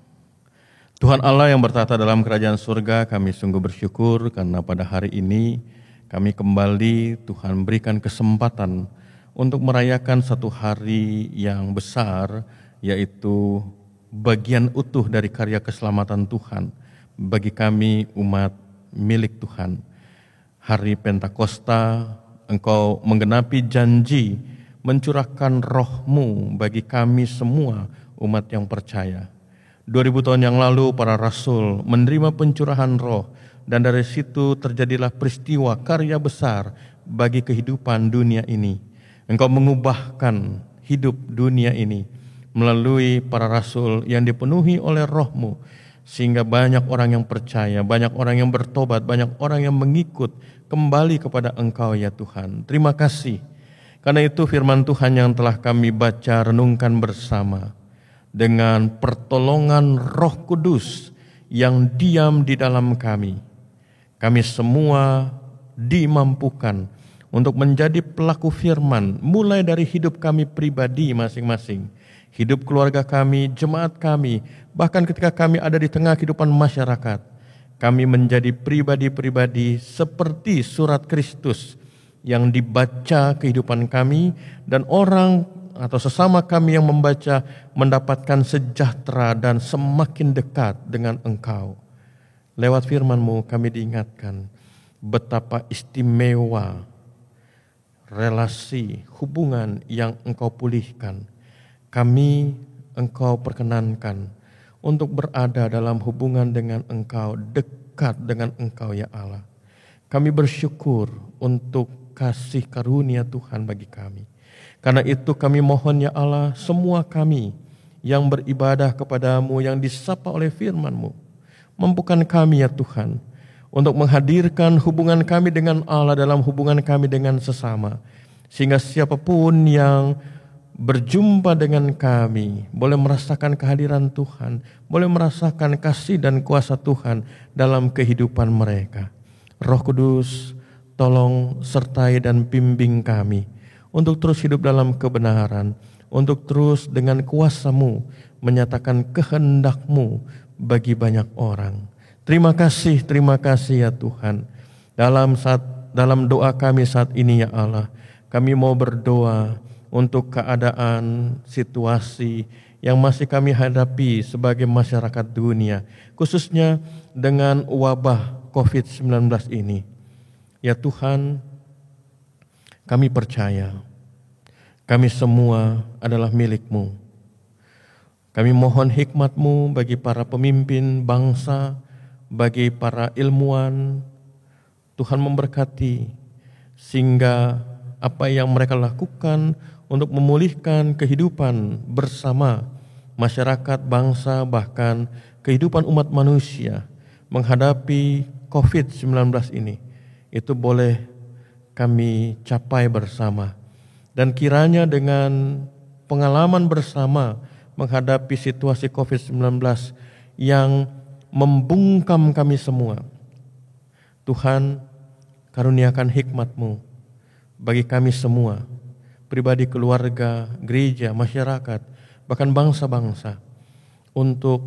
Tuhan Allah yang bertata dalam kerajaan surga, kami sungguh bersyukur karena pada hari ini kami kembali Tuhan berikan kesempatan untuk merayakan satu hari yang besar, yaitu bagian utuh dari karya keselamatan Tuhan bagi kami umat milik Tuhan. Hari Pentakosta, Engkau menggenapi janji mencurahkan Roh-Mu bagi kami semua umat yang percaya. 2000 tahun yang lalu para rasul menerima pencurahan Roh, dan dari situ terjadilah peristiwa karya besar bagi kehidupan dunia ini. Engkau mengubahkan hidup dunia ini melalui para rasul yang dipenuhi oleh Roh-Mu, sehingga banyak orang yang percaya, banyak orang yang bertobat, banyak orang yang mengikut kembali kepada Engkau ya Tuhan. Terima kasih. Karena itu firman Tuhan yang telah kami baca renungkan bersama, dengan pertolongan Roh Kudus yang diam di dalam kami semua dimampukan untuk menjadi pelaku firman, mulai dari hidup kami pribadi masing-masing, hidup keluarga kami, jemaat kami, bahkan ketika kami ada di tengah kehidupan masyarakat, kami menjadi pribadi-pribadi seperti surat Kristus yang dibaca kehidupan kami, dan orang atau sesama kami yang membaca mendapatkan sejahtera dan semakin dekat dengan Engkau. Lewat firman-Mu kami diingatkan betapa istimewa relasi, hubungan yang Engkau pulihkan. Kami Engkau perkenankan untuk berada dalam hubungan dengan Engkau, dekat dengan Engkau ya Allah. Kami bersyukur untuk kasih karunia Tuhan bagi kami. Karena itu kami mohon ya Allah, semua kami yang beribadah kepadamu, yang disapa oleh firman-Mu, mampukan kami ya Tuhan untuk menghadirkan hubungan kami dengan Allah dalam hubungan kami dengan sesama, sehingga siapapun yang berjumpa dengan kami boleh merasakan kehadiran Tuhan, boleh merasakan kasih dan kuasa Tuhan dalam kehidupan mereka. Roh Kudus, tolong sertai dan bimbing kami untuk terus hidup dalam kebenaran, untuk terus dengan kuasa-Mu menyatakan kehendak-Mu bagi banyak orang. Terima kasih ya Tuhan. Dalam doa kami saat ini ya Allah, kami mau berdoa untuk keadaan situasi yang masih kami hadapi sebagai masyarakat dunia, khususnya dengan wabah COVID-19 ini. Ya Tuhan, kami percaya kami semua adalah milik-Mu. Kami mohon hikmat-Mu bagi para pemimpin bangsa, bagi para ilmuwan. Tuhan memberkati sehingga apa yang mereka lakukan untuk memulihkan kehidupan bersama masyarakat, bangsa, bahkan kehidupan umat manusia menghadapi COVID-19 ini, itu boleh kami capai bersama. Dan kiranya dengan pengalaman bersama menghadapi situasi COVID-19 yang membungkam kami semua, Tuhan karuniakan hikmat-Mu bagi kami semua, pribadi, keluarga, gereja, masyarakat, bahkan bangsa-bangsa, untuk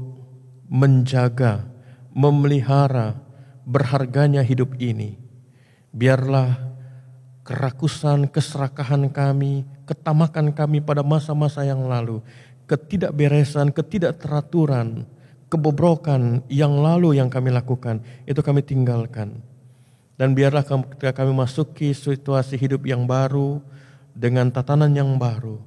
menjaga, memelihara berharganya hidup ini. Biarlah kerakusan, keserakahan kami, ketamakan kami pada masa-masa yang lalu, ketidakberesan, ketidakteraturan, kebobrokan yang lalu yang kami lakukan, itu kami tinggalkan. Dan biarlah ketika kami masuki situasi hidup yang baru, dengan tatanan yang baru,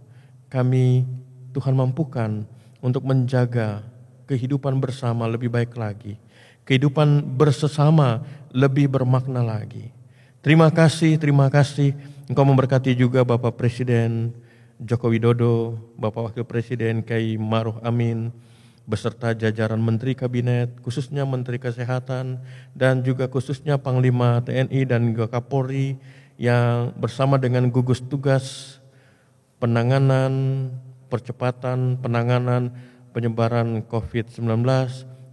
kami Tuhan mampukan untuk menjaga kehidupan bersama lebih baik lagi. Kehidupan bersesama lebih bermakna lagi. Terima kasih Engkau memberkati juga Bapak Presiden Joko Widodo, Bapak Wakil Presiden Kiai Ma'ruf Amin, beserta jajaran Menteri Kabinet, khususnya Menteri Kesehatan, dan juga khususnya Panglima TNI dan juga Kapolri yang bersama dengan gugus tugas penanganan, percepatan penanganan penyebaran COVID-19,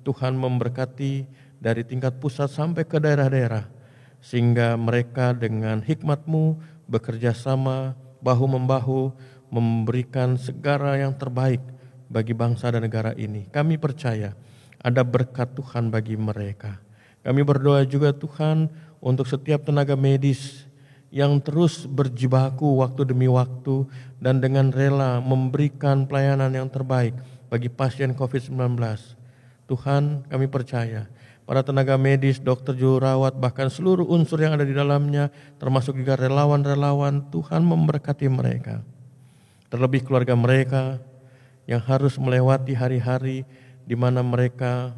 Tuhan memberkati dari tingkat pusat sampai ke daerah-daerah, sehingga mereka dengan hikmat-Mu bekerja sama, bahu-membahu, memberikan segala yang terbaik bagi bangsa dan negara ini. Kami percaya ada berkat Tuhan bagi mereka. Kami berdoa juga Tuhan untuk setiap tenaga medis yang terus berjibaku waktu demi waktu dan dengan rela memberikan pelayanan yang terbaik bagi pasien COVID-19. Tuhan, kami percaya para tenaga medis, dokter, jururawat, bahkan seluruh unsur yang ada di dalamnya, termasuk juga relawan-relawan, Tuhan memberkati mereka. Terlebih keluarga mereka yang harus melewati hari-hari di mana mereka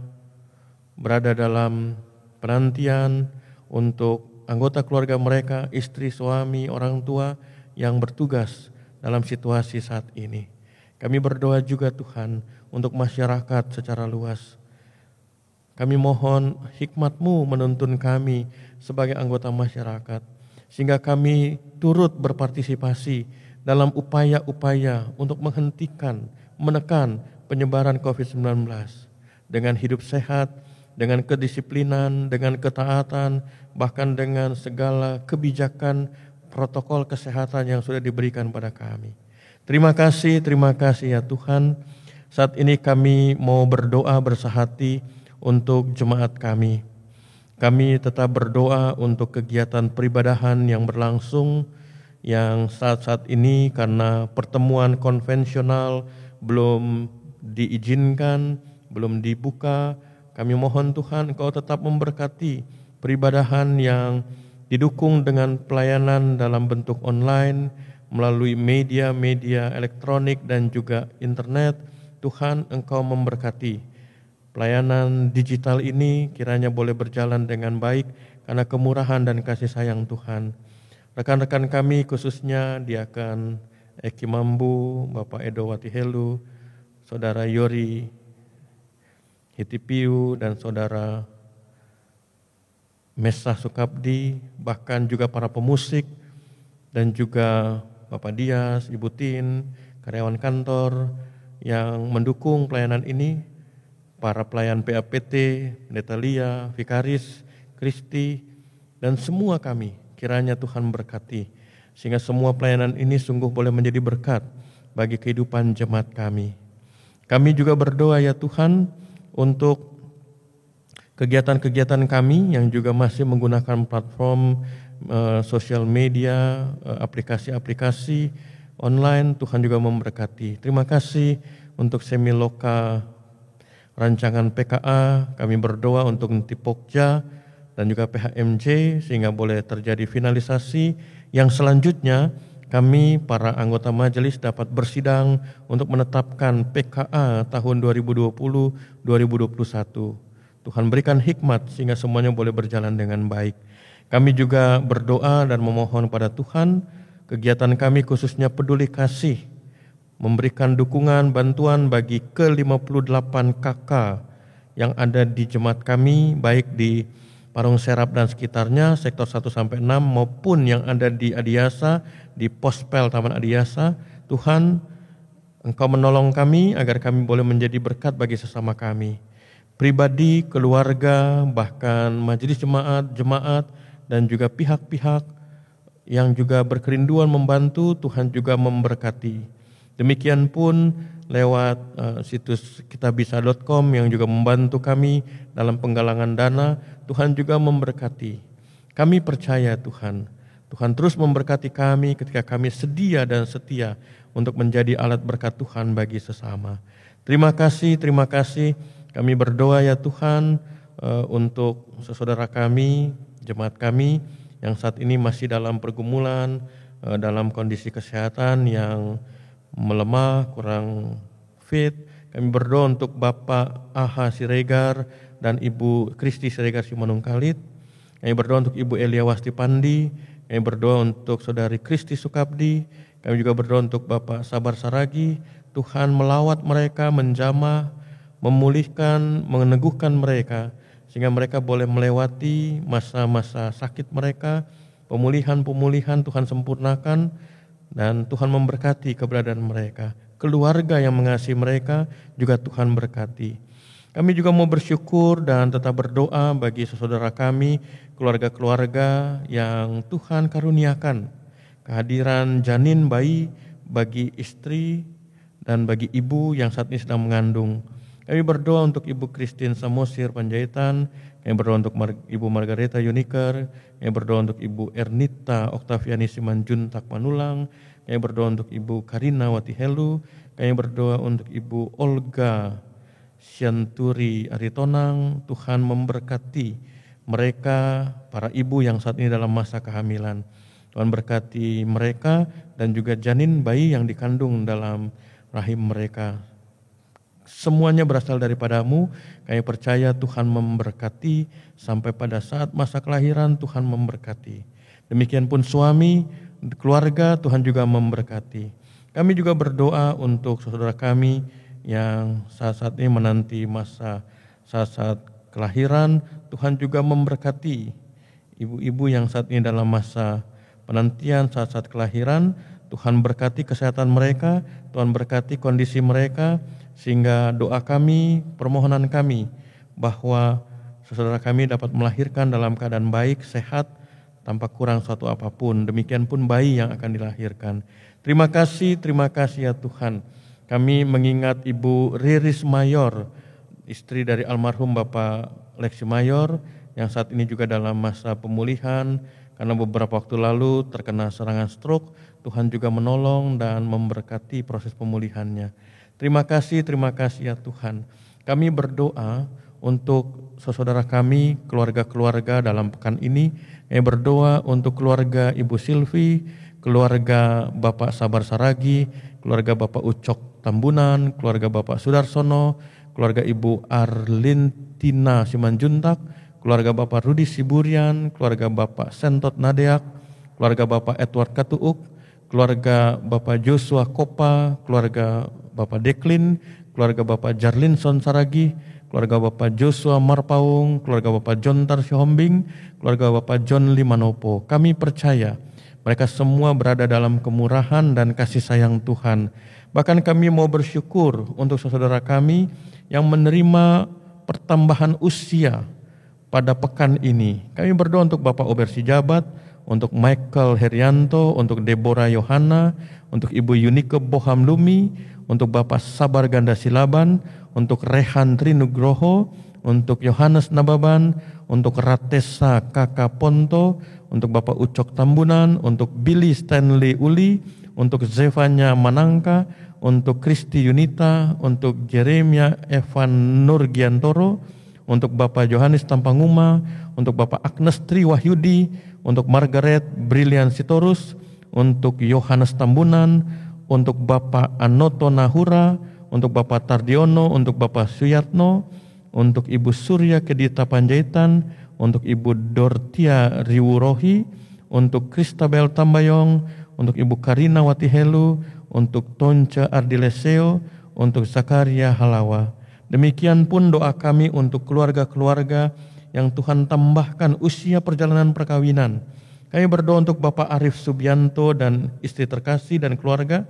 berada dalam penantian untuk anggota keluarga mereka, istri, suami, orang tua yang bertugas dalam situasi saat ini. Kami berdoa juga Tuhan untuk masyarakat secara luas. Kami mohon hikmat-Mu menuntun kami sebagai anggota masyarakat, sehingga kami turut berpartisipasi dalam upaya-upaya untuk menghentikan, menekan penyebaran COVID-19 dengan hidup sehat, dengan kedisiplinan, dengan ketaatan, bahkan dengan segala kebijakan protokol kesehatan yang sudah diberikan pada kami. Terima kasih ya Tuhan. Saat ini kami mau berdoa bersahati untuk jemaat kami. Kami tetap berdoa untuk kegiatan peribadahan yang berlangsung, yang saat-saat ini karena pertemuan konvensional belum diizinkan, belum dibuka. Kami mohon Tuhan Engkau tetap memberkati peribadahan yang didukung dengan pelayanan dalam bentuk online melalui media-media elektronik dan juga internet. Tuhan Engkau memberkati pelayanan digital ini, kiranya boleh berjalan dengan baik karena kemurahan dan kasih sayang Tuhan. Rekan-rekan kami khususnya Diakan Eki Mambu, Bapak Edo Watihelu, Saudara Yori Hitipiu, dan Saudara Mesah Sukabdi, bahkan juga para pemusik, dan juga Bapak Dias, Ibu Tin, karyawan kantor yang mendukung pelayanan ini, para pelayan PAPT, Pendeta Lia, Vikaris, Kristi, dan semua kami. Kiranya Tuhan berkati, sehingga semua pelayanan ini sungguh boleh menjadi berkat bagi kehidupan jemaat kami. Kami juga berdoa ya Tuhan untuk kegiatan-kegiatan kami yang juga masih menggunakan platform sosial media, aplikasi-aplikasi online, Tuhan juga memberkati. Terima kasih untuk Semiloka rancangan PKA, kami berdoa untuk Nti Pokja dan juga PHMJ sehingga boleh terjadi finalisasi yang selanjutnya kami para anggota majelis dapat bersidang untuk menetapkan PKA tahun 2020-2021. Tuhan berikan hikmat sehingga semuanya boleh berjalan dengan baik. Kami juga berdoa dan memohon pada Tuhan kegiatan kami khususnya peduli kasih, memberikan dukungan bantuan bagi ke-58 KK yang ada di jemaat kami, baik di Parung Serap dan sekitarnya, sektor 1-6 maupun yang ada di Adiasa, di Pospel Taman Adiasa. Tuhan, Engkau menolong kami agar kami boleh menjadi berkat bagi sesama kami. Pribadi, keluarga, bahkan majelis jemaat, dan juga pihak-pihak yang juga berkerinduan membantu, Tuhan juga memberkati. Demikian pun lewat situs kitabisa.com yang juga membantu kami dalam penggalangan dana, Tuhan juga memberkati. Kami percaya Tuhan, Tuhan terus memberkati kami ketika kami sedia dan setia untuk menjadi alat berkat Tuhan bagi sesama. Terima kasih kami berdoa ya Tuhan untuk saudara kami, jemaat kami yang saat ini masih dalam pergumulan, dalam kondisi kesehatan yang melemah, kurang fit. Kami berdoa untuk Bapak Aha Siregar dan Ibu Kristi Siregar Simanungkalit. Kami berdoa untuk Ibu Elia Wasti Pandi. Kami berdoa untuk Saudari Kristi Sukabdi. Kami juga berdoa untuk Bapak Sabar Saragi. Tuhan melawat mereka, menjamah, memulihkan, meneguhkan mereka, sehingga mereka boleh melewati masa-masa sakit mereka. Pemulihan Tuhan sempurnakan, dan Tuhan memberkati keberadaan mereka. Keluarga yang mengasihi mereka juga Tuhan berkati. Kami juga mau bersyukur dan tetap berdoa bagi saudara kami, keluarga-keluarga yang Tuhan karuniakan kehadiran janin bayi bagi istri dan bagi ibu yang saat ini sedang mengandung. Kami berdoa untuk Ibu Christine Samosir Panjaitan, kami berdoa untuk Ibu Margareta Yuniker, kami berdoa untuk Ibu Ernita Oktaviani Simanjuntak Manulang, kami berdoa untuk Ibu Karina Watihelu, kami berdoa untuk Ibu Olga Sianturi Aritonang. Tuhan memberkati mereka, para ibu yang saat ini dalam masa kehamilan. Tuhan berkati mereka dan juga janin bayi yang dikandung dalam rahim mereka. Semuanya berasal daripadamu. Kami percaya Tuhan memberkati sampai pada saat masa kelahiran. Tuhan memberkati. Demikian pun suami, keluarga, Tuhan juga memberkati. Kami juga berdoa untuk saudara kami yang saat-saat ini menanti masa saat-saat kelahiran. Tuhan juga memberkati ibu-ibu yang saat ini dalam masa penantian saat-saat kelahiran. Tuhan berkati kesehatan mereka, Tuhan berkati kondisi mereka, sehingga doa kami, permohonan kami bahwa saudara kami dapat melahirkan dalam keadaan baik, sehat, tanpa kurang suatu apapun. Demikian pun bayi yang akan dilahirkan. Terima kasih ya Tuhan. Kami mengingat Ibu Riris Mayor, istri dari almarhum Bapak Lexi Mayor, yang saat ini juga dalam masa pemulihan karena beberapa waktu lalu terkena serangan stroke. Tuhan juga menolong dan memberkati proses pemulihannya. Terima kasih ya Tuhan. Kami berdoa untuk saudara kami, keluarga-keluarga dalam pekan ini. Kami berdoa untuk keluarga Ibu Silvi, keluarga Bapak Sabar Saragi, keluarga Bapak Ucok Tambunan, keluarga Bapak Sudarsono, keluarga Ibu Arlintina Simanjuntak, keluarga Bapak Rudi Siburian, keluarga Bapak Sentot Nadeak, keluarga Bapak Edward Katuuk, keluarga Bapak Joshua Kopa, keluarga Bapak Deklin, keluarga Bapak Jarlinson Saragi, keluarga Bapak Joshua Marpaung, keluarga Bapak John Tarsihombing, keluarga Bapak John Limanopo. Kami percaya mereka semua berada dalam kemurahan dan kasih sayang Tuhan. Bahkan kami mau bersyukur untuk saudara kami yang menerima pertambahan usia pada pekan ini. Kami berdoa untuk Bapak Ober Sijabat, untuk Michael Herianto, untuk Deborah Yohana, untuk Ibu Yunike Boham Lumi, untuk Bapak Sabar Ganda Silaban, untuk Rehan Trinugroho, untuk Yohanes Nababan, untuk Ratesa Kakak Ponto, untuk Bapak Ucok Tambunan, untuk Billy Stanley Uli, untuk Zevanya Manangka, untuk Kristi Yunita, untuk Jeremia Evan Nurgiantoro, untuk Bapak Johannes Tampanguma, untuk Bapak Agnes Tri Wahyudi, untuk Margaret Brilian Sitorus, untuk Yohanes Tambunan, untuk Bapak Anoto Nahura, untuk Bapak Tardiono, untuk Bapak Suyatno, untuk Ibu Surya Kedita Panjaitan, untuk Ibu Dortia Riwurohi, untuk Kristabel Tambayong, untuk Ibu Karina Watihelu, untuk Tonca Ardileseo, untuk Zakaria Halawa. Demikian pun doa kami untuk keluarga-keluarga yang Tuhan tambahkan usia perjalanan perkawinan. Kami berdoa untuk Bapak Arif Subianto dan istri terkasih dan keluarga.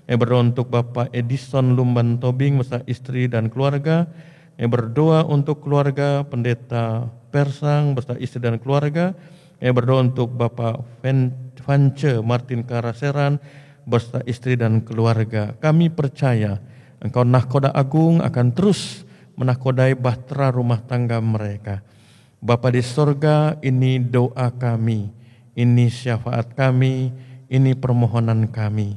Kami berdoa untuk Bapak Edison Lumban Tobing beserta istri dan keluarga. Kami berdoa untuk keluarga Pendeta Persang beserta istri dan keluarga. Kami berdoa untuk Bapak Vance Martin Karaseran beserta istri dan keluarga. Kami percaya Engkau Nahkoda Agung akan terus menahkodai bahtera rumah tangga mereka. Bapa di sorga, ini doa kami, Ini syafaat kami, ini permohonan kami.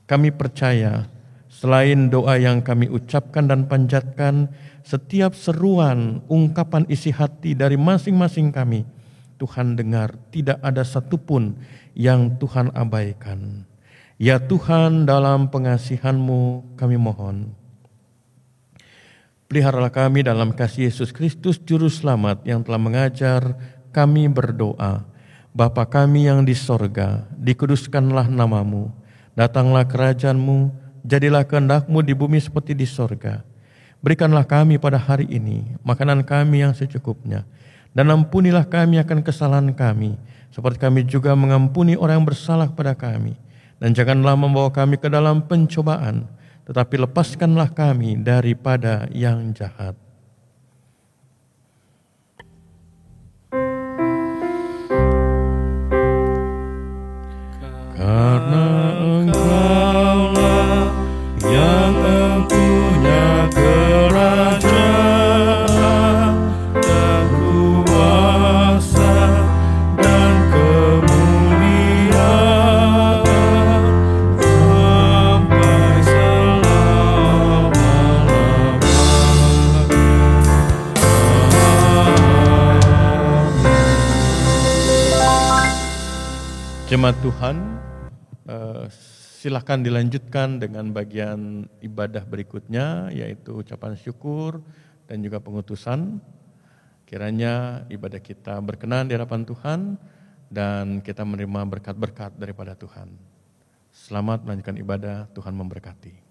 Kami percaya selain doa yang kami ucapkan dan panjatkan, setiap seruan, ungkapan isi hati dari masing-masing kami, Tuhan dengar, tidak ada satupun yang Tuhan abaikan. Ya Tuhan, dalam pengasihan-Mu kami mohon. Peliharalah kami dalam kasih Yesus Kristus Juru Selamat yang telah mengajar kami berdoa. Bapa kami yang di sorga, dikuduskanlah nama-Mu, datanglah kerajaan-Mu, jadilah kehendak-Mu di bumi seperti di sorga. Berikanlah kami pada hari ini makanan kami yang secukupnya, dan ampunilah kami akan kesalahan kami, seperti kami juga mengampuni orang yang bersalah pada kami. Dan janganlah membawa kami ke dalam pencobaan, tetapi lepaskanlah kami daripada yang jahat. Karena Engkaulah yang mempunyai kerajaan dan kuasa dan kemuliaan sampai selama-lamanya. Jemaat Tuhan, silakan dilanjutkan dengan bagian ibadah berikutnya, yaitu ucapan syukur dan juga pengutusan. Kiranya ibadah kita berkenan di hadapan Tuhan dan kita menerima berkat-berkat daripada Tuhan. Selamat melanjutkan ibadah, Tuhan memberkati.